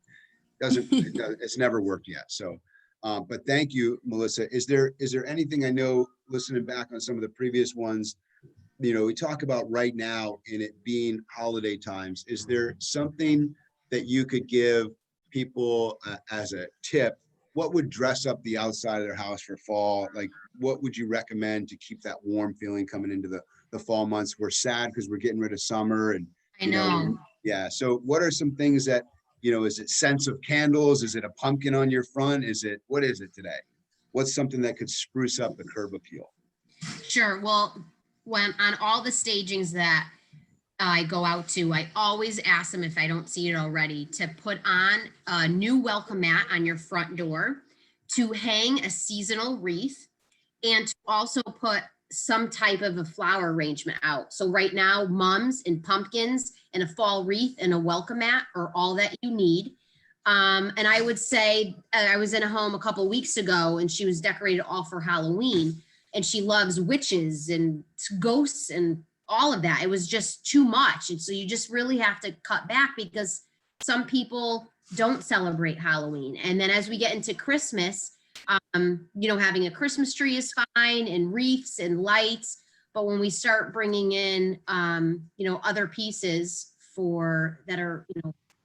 It's never worked yet. So But thank you, Melissa. Is there anything, I know, listening back on some of the previous ones, we talk about right now and it being holiday times, is there something that you could give people as a tip? What would dress up the outside of their house for fall? Like, what would you recommend to keep that warm feeling coming into the fall months? We're sad because we're getting rid of summer and, I know. yeah. So what are some things that, is it scents of candles? Is it a pumpkin on your front? What is it today? What's something that could spruce up the curb appeal? Sure. Well, when on all the stagings that I go out to, I always ask them, if I don't see it already, to put on a new welcome mat on your front door, to hang a seasonal wreath, and to also put some type of a flower arrangement out. So right now, mums and pumpkins and a fall wreath and a welcome mat are all that you need. And I would say, I was in a home a couple weeks ago and she was decorated all for Halloween, and she loves witches and ghosts and all of that. It was just too much. And so you just really have to cut back, because some people don't celebrate Halloween. And then as we get into Christmas, having a Christmas tree is fine, and wreaths and lights. But when we start bringing in, other pieces that are,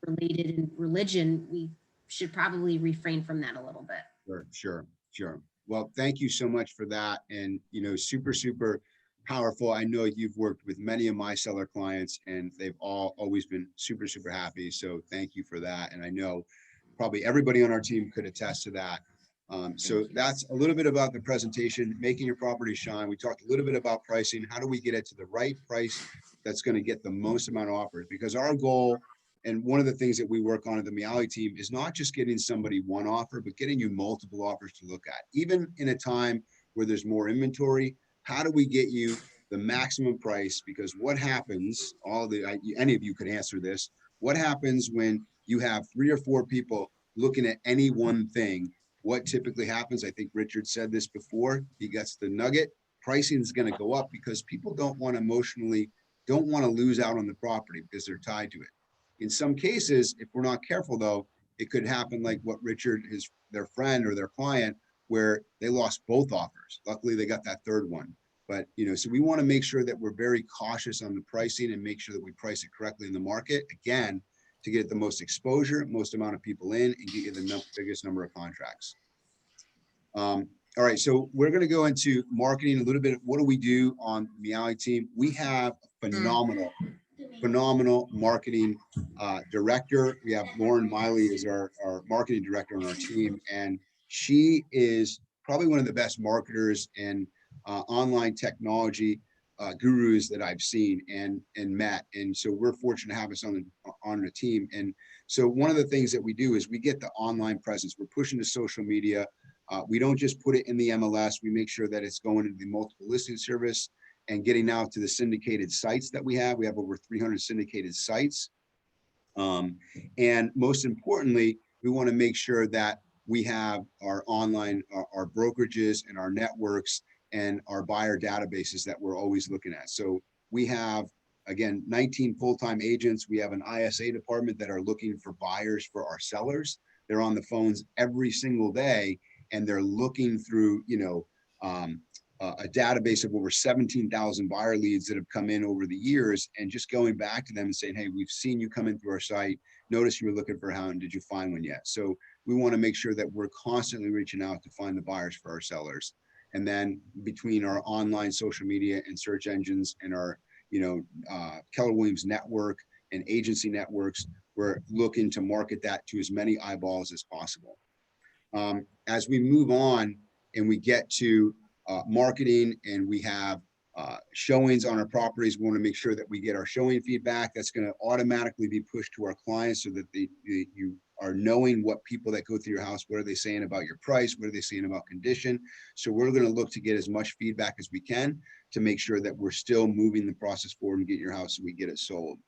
related in religion, we should probably refrain from that a little bit. Sure. Well, thank you so much for that. And, super, super powerful. I know you've worked with many of my seller clients and they've always been super, super happy. So thank you for that. And I know probably everybody on our team could attest to that. So that's a little bit about the presentation, making your property shine. We talked a little bit about pricing. How do we get it to the right price that's going to get the most amount of offers? Because our goal, and one of the things that we work on at the Miale team, is not just getting somebody one offer, but getting you multiple offers to look at. Even in a time where there's more inventory, how do we get you the maximum price? Because what happens, any of you could answer this, what happens when you have 3 or 4 people looking at any one thing? What typically happens, I think Richard said this before, he gets the nugget, pricing is going to go up because people don't want to lose out on the property because they're tied to it. In some cases, if we're not careful though, it could happen like what Richard, their friend or their client, where they lost both offers. Luckily, they got that third one. But, so we want to make sure that we're very cautious on the pricing and make sure that we price it correctly in the market. Again, to get the most exposure, most amount of people in, and get you the biggest number of contracts. All right, so we're going to go into marketing a little bit. What do we do on the Miale team? We have a phenomenal marketing director. We have Lauren Miale is our marketing director on our team, and she is probably one of the best marketers and online technology gurus that I've seen and met. And so we're fortunate to have us on the team. And so one of the things that we do is we get the online presence. We're pushing to social media. We don't just put it in the MLS. We make sure that it's going into the multiple listing service and getting out to the syndicated sites that we have. We have over 300 syndicated sites. And most importantly, we want to make sure that we have our online, our brokerages and our networks and our buyer databases that we're always looking at. So we have, again, 19 full-time agents. We have an ISA department that are looking for buyers for our sellers. They're on the phones every single day, and they're looking through, a database of over 17,000 buyer leads that have come in over the years, and just going back to them and saying, hey, we've seen you come in through our site, notice you were looking for a house, did you find one yet? So we want to make sure that we're constantly reaching out to find the buyers for our sellers. And then between our online social media and search engines and our, Keller Williams network and agency networks, we're looking to market that to as many eyeballs as possible. As we move on and we get to marketing and we have showings on our properties, we want to make sure that we get our showing feedback. That's going to automatically be pushed to our clients so that you are knowing what people that go through your house, what are they saying about your price? What are they saying about condition? So we're going to look to get as much feedback as we can to make sure that we're still moving the process forward and get your house so we get it sold.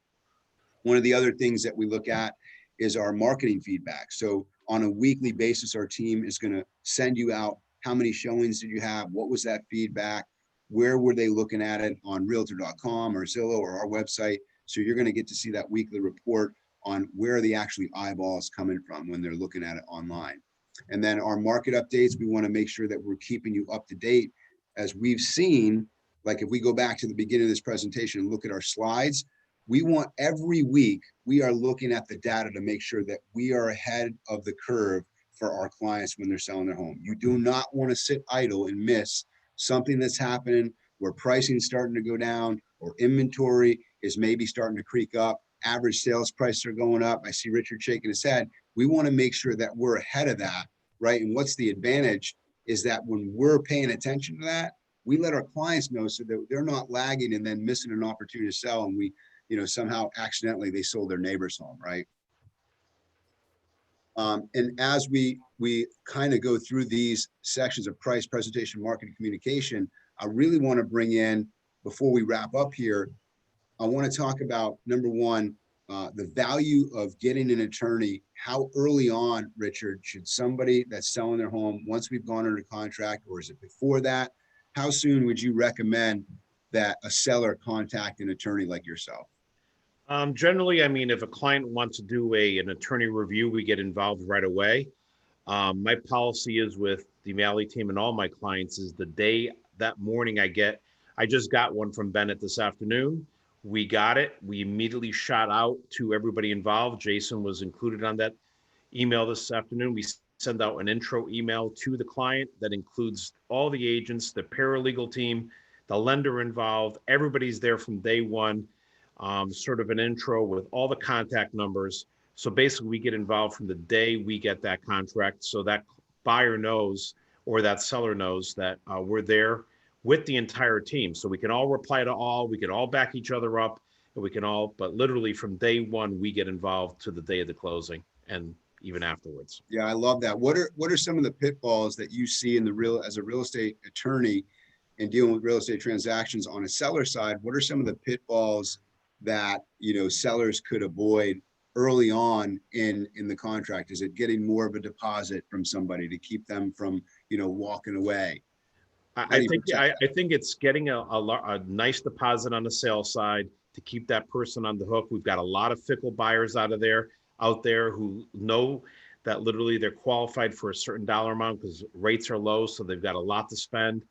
One of the other things that we look at is our marketing feedback. So on a weekly basis, our team is going to send you out how many showings did you have? What was that feedback? Where were they looking at it on Realtor.com or Zillow or our website? So you're going to get to see that weekly report on where are the actually eyeballs coming from when they're looking at it online. And then our market updates, we want to make sure that we're keeping you up to date. As we've seen, like if we go back to the beginning of this presentation and look at our slides, we want every week, we are looking at the data to make sure that we are ahead of the curve for our clients when they're selling their home. You do not want to sit idle and miss something that's happening where pricing is starting to go down or inventory is maybe starting to creak up. Average sales prices are going up. I see Richard shaking his head. We want to make sure that we're ahead of that, right? And what's the advantage is that when we're paying attention to that, we let our clients know so that they're not lagging and then missing an opportunity to sell. And we, somehow accidentally they sold their neighbor's home, right? And as we kind of go through these sections of price, presentation, marketing, communication, I really want to bring in, before we wrap up here, I want to talk about, number one, the value of getting an attorney. How early on, Richard, should somebody that's selling their home, once we've gone under contract, or is it before that? How soon would you recommend that a seller contact an attorney like yourself? Generally, I mean, if a client wants to do an attorney review, we get involved right away. My policy is with the Miale team and all my clients is the day that morning I just got one from Bennett this afternoon. We got it. We immediately shot out to everybody involved. Jason was included on that email this afternoon. We send out an intro email to the client that includes all the agents, the paralegal team, the lender involved. Everybody's there from day one. Sort of an intro with all the contact numbers. So basically we get involved from the day we get that contract. So that buyer knows, or that seller knows that we're there with the entire team. So we can all reply to all, we can all back each other up, and we can all, but literally from day one, we get involved to the day of the closing and even afterwards. Yeah, I love that. What are some of the pitfalls that you see in as a real estate attorney and dealing with real estate transactions on a seller side? What are some of the pitfalls that sellers could avoid early on in the contract? Is it getting more of a deposit from somebody to keep them from walking away? I think it's getting a nice deposit on the sales side to keep that person on the hook. We've got a lot of fickle buyers out there who know that literally they're qualified for a certain dollar amount because rates are low, so they've got a lot to spend.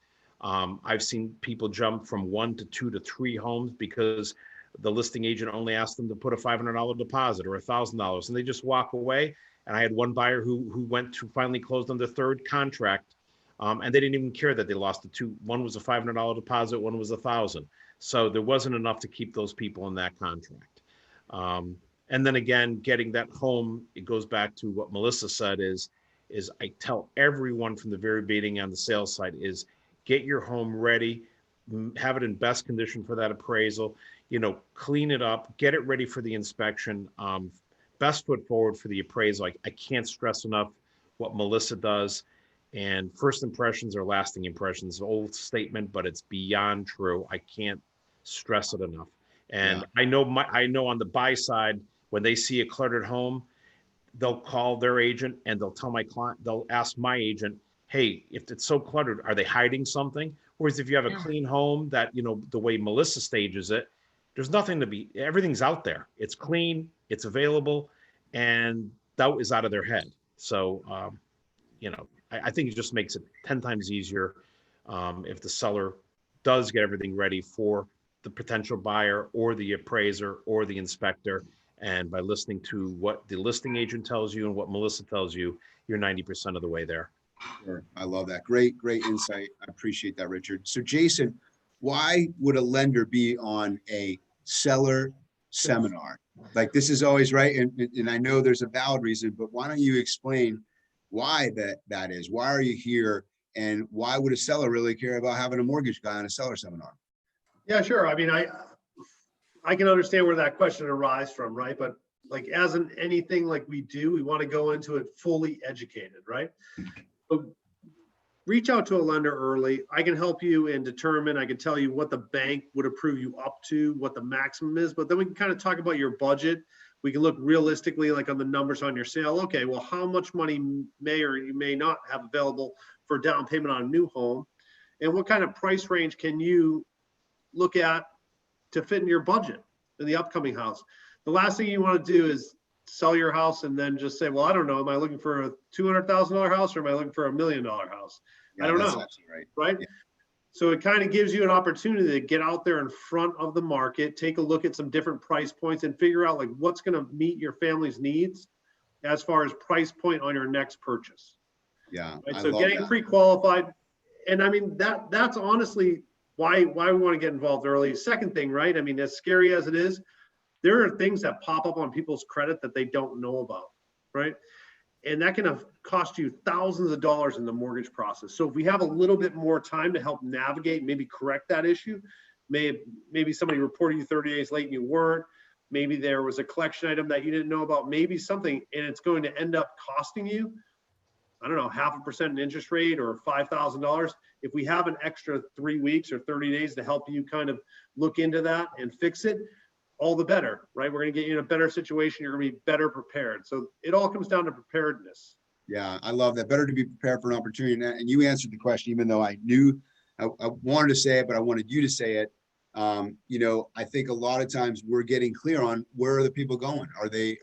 I've seen people jump from 1 to 2 to 3 homes because the listing agent only asked them to put a $500 deposit or $1,000, and they just walk away. And I had one buyer who went to finally closed on the 3rd contract, and they didn't even care that they lost the 2. One was a $500 deposit, one was $1,000. So there wasn't enough to keep those people in that contract. And then again, getting that home, it goes back to what Melissa said is I tell everyone from the very beginning on the sales side is get your home ready, have it in best condition for that appraisal, clean it up, get it ready for the inspection, best foot forward for the appraisal. I can't stress enough what Melissa does. And first impressions are lasting impressions. Old statement, but it's beyond true. I can't stress it enough. And yeah. I know on the buy side, when they see a cluttered home, they'll call their agent and they'll tell my client, they'll ask my agent, hey, if it's so cluttered, are they hiding something? Whereas if you have a clean home that, the way Melissa stages it, there's nothing to be, everything's out there. It's clean, it's available, and doubt is out of their head. So, I think it just makes it 10 times easier if the seller does get everything ready for the potential buyer or the appraiser or the inspector. And by listening to what the listing agent tells you and what Melissa tells you, you're 90% of the way there. Sure. I love that. Great insight. I appreciate that, Richard. So Jason, why would a lender be on a seller seminar? Like this is always right. And I know there's a valid reason, but why don't you explain why that is? Why are you here? And why would a seller really care about having a mortgage guy on a seller seminar? Yeah, sure. I mean, I can understand where that question arises from, right? But like as in anything like we do, we want to go into it fully educated, right? But reach out to a lender early. I can help you and determine, I can tell you what the bank would approve you up to, what the maximum is, but then we can kind of talk about your budget. We can look realistically like on the numbers on your sale. Okay, well, how much money may or you may not have available for down payment on a new home? And what kind of price range can you look at to fit in your budget in the upcoming house? The last thing you want to do is sell your house and then just say, well, I don't know, am I looking for a $200,000 house or am I looking for $1 million house? I don't that's know. absolutely right. Right? Yeah. So it kind of gives you an opportunity to get out there in front of the market, take a look at some different price points and figure out like what's going to meet your family's needs as far as price point on your next purchase. Yeah. Right? I So love getting that. pre-qualified. And I mean, that's honestly why we want to get involved early. Second thing, right? I mean, as scary as it is, there are things that pop up on people's credit that they don't know about, right? And that can have cost you thousands of dollars in the mortgage process. So if we have a little bit more time to help navigate, maybe correct that issue, maybe somebody reported you 30 days late and you weren't, maybe there was a collection item that you didn't know about, maybe something, and it's going to end up costing you, I don't know, 0.5% in interest rate or $5,000. If we have an extra 3 weeks or 30 days to help you kind of look into that and fix it, all the better, right? We're going to get you in a better situation. You're going to be better prepared. So it all comes down to preparedness. Yeah, I love that. Better to be prepared for an opportunity. And you answered the question, even though I knew I wanted to say it, but I wanted you to say it. You know, I think a lot of times we're getting clear on where are the people going? Are they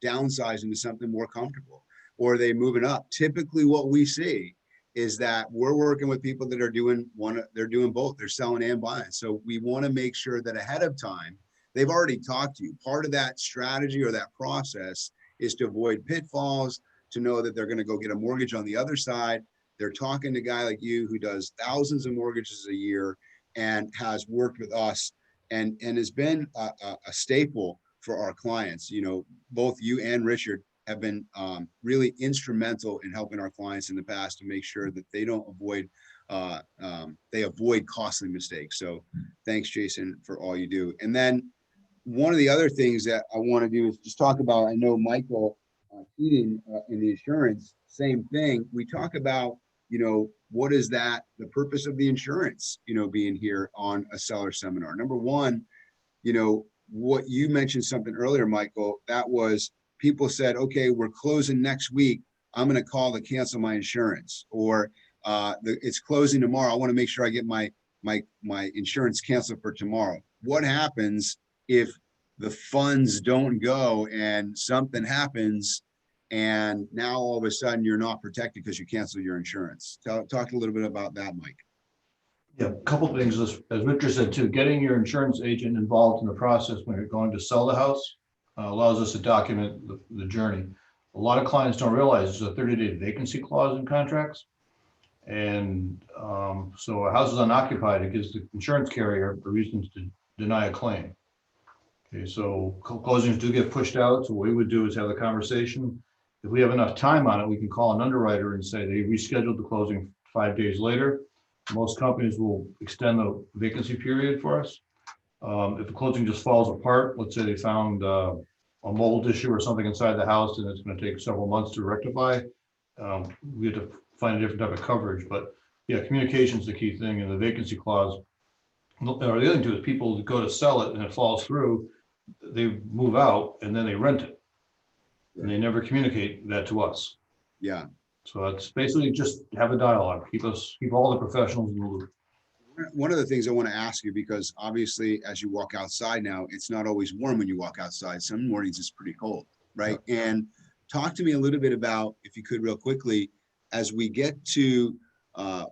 downsizing to something more comfortable, or are they moving up? Typically, what we see is that we're working with people that are doing they're doing both. They're selling and buying. So we want to make sure that ahead of time, they've already talked to you. Part of that strategy or that process is to avoid pitfalls, to know that they're going to go get a mortgage on the other side. They're talking to a guy like you who does thousands of mortgages a year and has worked with us and has been a staple for our clients. You know, both you and Richard have been really instrumental in helping our clients in the past to make sure that they don't avoid costly mistakes. So thanks, Jason, for all you do. And then one of the other things that I want to do is just talk about, I know Michael Keating in the insurance, same thing. We talk about, you know, what is that, the purpose of the insurance, you know, being here on a seller seminar. Number one, you know, what you mentioned something earlier, Michael, that was people said, okay, we're closing next week. I'm going to call to cancel my insurance, or it's closing tomorrow. I want to make sure I get my insurance canceled for tomorrow. What happens if the funds don't go and something happens and now all of a sudden you're not protected because you canceled your insurance? Talk a little bit about that, Mike. Yeah, a couple of things, as Richard said too, getting your insurance agent involved in the process when you're going to sell the house allows us to document the journey. A lot of clients don't realize there's a 30-day vacancy clause in contracts. And so a house is unoccupied, it gives the insurance carrier a reason to deny a claim. Okay, so closings do get pushed out. So what we would do is have the conversation. If we have enough time on it, we can call an underwriter and say they rescheduled the closing 5 days later. Most companies will extend the vacancy period for us. If the closing just falls apart, let's say they found a mold issue or something inside the house and it's going to take several months to rectify, we have to find a different type of coverage. But yeah, communication is the key thing, and the vacancy clause. Or the other thing too is people go to sell it and it falls through, they move out and then they rent it, and they never communicate that to us. Yeah. So it's basically just have a dialogue, keep all the professionals in the loop. One of the things I want to ask you, because obviously as you walk outside now, it's not always warm when you walk outside. Some mornings it's pretty cold, right? Yeah. And talk to me a little bit about, if you could real quickly, as we get to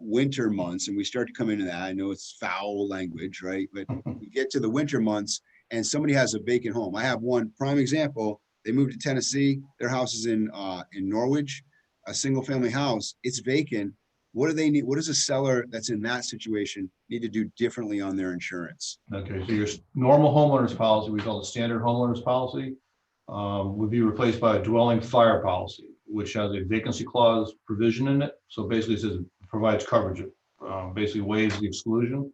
winter months and we start to come into that, I know it's foul language, right? But we get to the winter months and somebody has a vacant home. I have one prime example. They moved to Tennessee. Their house is in Norwich, a single family house. It's vacant. What do they need? What does a seller that's in that situation need to do differently on their insurance? Okay, so your normal homeowner's policy, we call it standard homeowner's policy, would be replaced by a dwelling fire policy, which has a vacancy clause provision in it. So basically it says it provides coverage. It basically waives the exclusion.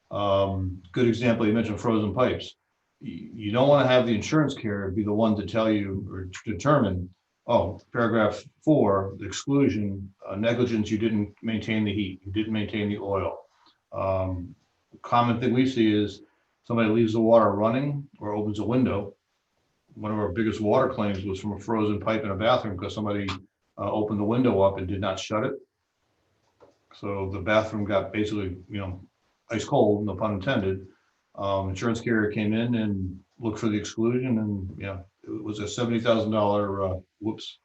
Good example, you mentioned frozen pipes. You don't want to have the insurance carrier be the one to tell you or to determine, oh, paragraph 4, the exclusion, negligence, you didn't maintain the heat, you didn't maintain the oil. Common thing we see is somebody leaves the water running or opens a window. One of our biggest water claims was from a frozen pipe in a bathroom because somebody opened the window up and did not shut it. So the bathroom got basically, ice cold, no pun intended. Insurance carrier came in and looked for the exclusion, and it was a $70,000, whoops.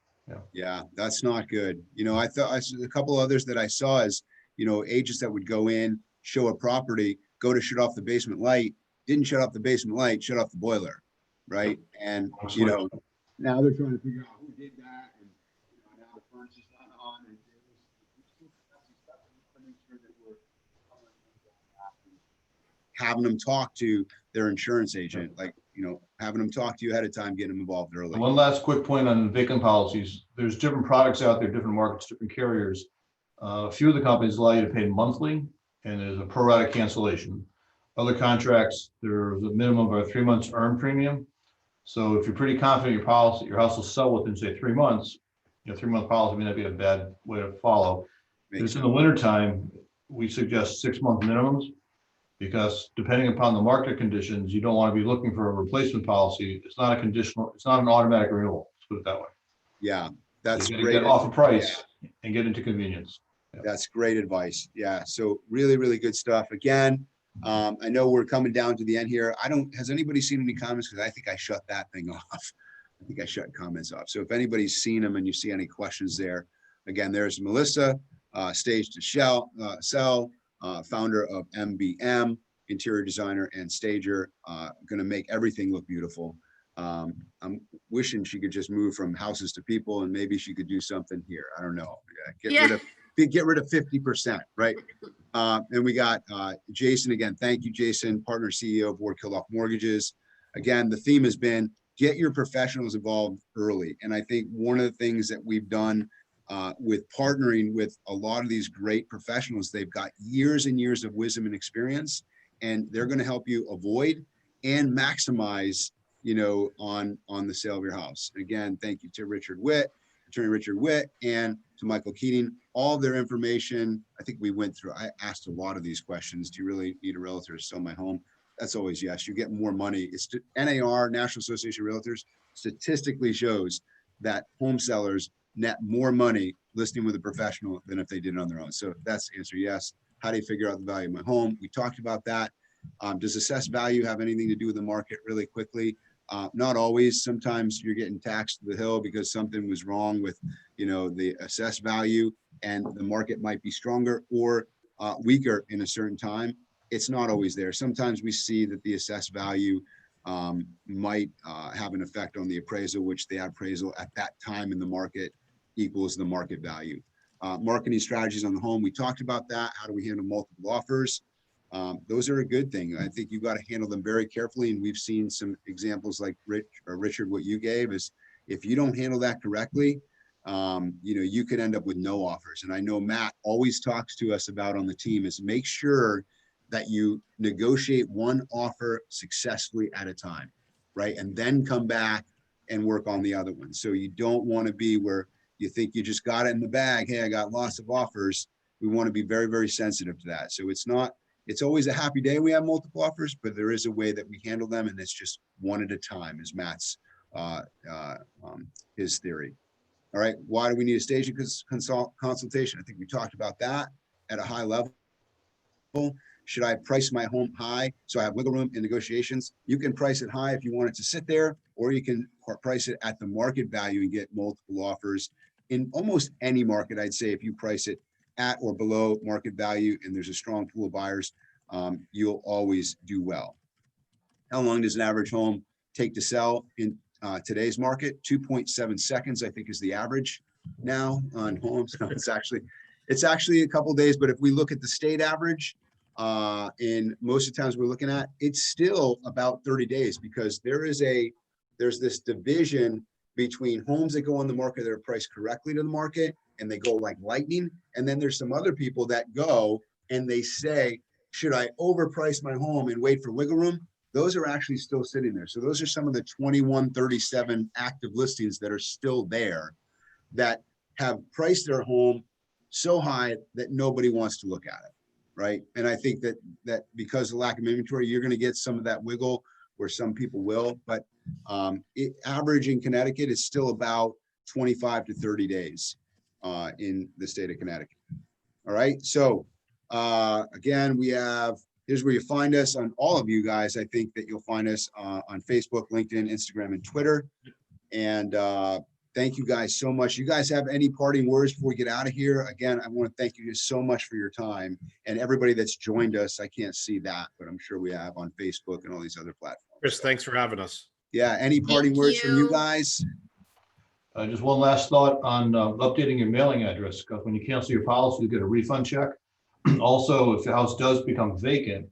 Yeah, that's not good. You know, I thought a couple others that I saw is, you know, agents that would go in, show a property, go to shut off the basement light, didn't shut off the basement light, shut off the boiler, right? And, you know, now they're trying to figure out who did that, and, you know, now the furnace is not on, and make sure that we're having them talk to their insurance agent, like, you know, having them talk to you ahead of time, getting them involved early. One last quick point on vacant policies. There's different products out there, different markets, different carriers. A few of the companies allow you to pay monthly, and there's a pro rata cancellation. Other contracts, there's a minimum of a 3 months earned premium. So if you're pretty confident your policy, your house will sell within, say, 3 months, you know, 3-month policy may not be a bad way to follow. Because in the wintertime, we suggest 6-month minimums, because depending upon the market conditions, you don't want to be looking for a replacement policy. It's not a conditional, it's not an automatic renewal. Let's put it that way. Yeah, that's You great. get off a price and get into convenience. That's great advice. Yeah. So really, really good stuff. Again, I know we're coming down to the end here. Has anybody seen any comments? Because I think I shut that thing off. I think I shut comments off. So if anybody's seen them and you see any questions there, again, there's Melissa, Stage to Sell, founder of MBM, interior designer and stager, going to make everything look beautiful. I'm wishing she could just move from houses to people, and maybe she could do something here. I don't know. Get rid of 50%, right? And we got Jason again. Thank you, Jason, partner CEO of Kilduff Mortgages. Again, the theme has been get your professionals involved early. And I think one of the things that we've done with partnering with a lot of these great professionals, they've got years and years of wisdom and experience, and they're going to help you avoid and maximize, you know, on the sale of your house. Again, thank you to Attorney Richard Witt, and to Michael Keating. All of their information, I think we went through. I asked a lot of these questions. Do you really need a realtor to sell my home? That's always yes. You get more money. It's NAR, National Association of Realtors, statistically shows that home sellers net more money listing with a professional than if they did it on their own. So that's the answer, yes. How do you figure out the value of my home? We talked about that. Does assessed value have anything to do with the market? Really quickly? Not always. Sometimes you're getting taxed to the hill because something was wrong with, you know, the assessed value, and the market might be stronger or weaker in a certain time. It's not always there. Sometimes we see that the assessed value might have an effect on the appraisal, which the appraisal at that time in the market equals the market value. Marketing strategies on the home, we talked about that. How do we handle multiple offers? Those are a good thing. I think you've got to handle them very carefully. And we've seen some examples like Richard, what you gave is, if you don't handle that correctly, you know, you could end up with no offers. And I know Matt always talks to us about on the team is make sure that you negotiate one offer successfully at a time, right? And then come back and work on the other one. So you don't want to be where you think you just got it in the bag. Hey, I got lots of offers. We want to be very, very sensitive to that. So it's always a happy day we have multiple offers, but there is a way that we handle them, and it's just one at a time, is Matt's his theory. All right, why do we need a staging consultation? I think we talked about that at a high level. Should I price my home high so I have wiggle room in negotiations? You can price it high if you want it to sit there, or you can price it at the market value and get multiple offers. In almost any market, I'd say if you price it at or below market value and there's a strong pool of buyers, you'll always do well. How long does an average home take to sell in today's market? 2.7 seconds, I think, is the average now on homes. It's actually a couple of days, but if we look at the state average, in most of the times we're looking at, it's still about 30 days, because there's this division between homes that go on the market that are priced correctly to the market and they go like lightning. And then there's some other people that go and they say, should I overprice my home and wait for wiggle room? Those are actually still sitting there. So those are some of the 2137 active listings that are still there that have priced their home so high that nobody wants to look at it, right? And I think that because of lack of inventory, you're going to get some of that wiggle where some people will, but average in Connecticut is still about 25 to 30 days in the state of Connecticut. All right, so again, we have here's where you find us. On all of you guys, I think that you'll find us on Facebook, LinkedIn, Instagram, and Twitter. And thank you guys so much. You guys have any parting words before we get out of here? Again, I want to thank you so much for your time and everybody that's joined us. I can't see that, but I'm sure we have on Facebook and all these other platforms. Chris, thanks for having us. Yeah, any parting words from you guys? Just one last thought on updating your mailing address, because when you cancel your policy, you get a refund check. Also, if the house does become vacant,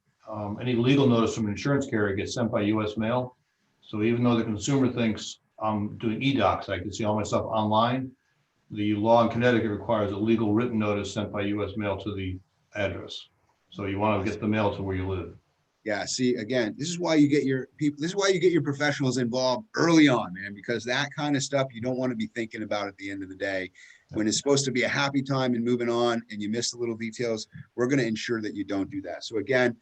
any legal notice from an insurance carrier gets sent by US mail. So even though the consumer thinks I'm doing e-docs, I can see all my stuff online, the law in Connecticut requires a legal written notice sent by US mail to the address. So you want to get the mail to where you live. Yeah, see, again, this is why you get your people, this is why you get your professionals involved early on, man, because that kind of stuff you don't want to be thinking about at the end of the day. When it's supposed to be a happy time and moving on and you miss the little details, we're going to ensure that you don't do that. So again,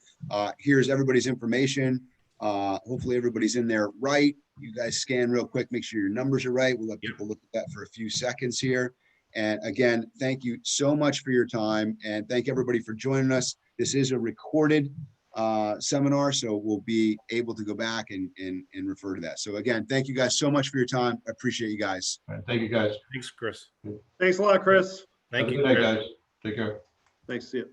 here's everybody's information. Hopefully everybody's in there right. You guys scan real quick, make sure your numbers are right. We'll let people look at that for a few seconds here. And again, thank you so much for your time and thank everybody for joining us. This is a recorded seminar, so we'll be able to go back and refer to that. So again, thank you guys so much for your time. I appreciate you guys. All right, thank you, guys. Thanks, Chris. Thanks a lot, Chris. Thank Have a you, good day, Chris. guys. Take care. Thanks. See you.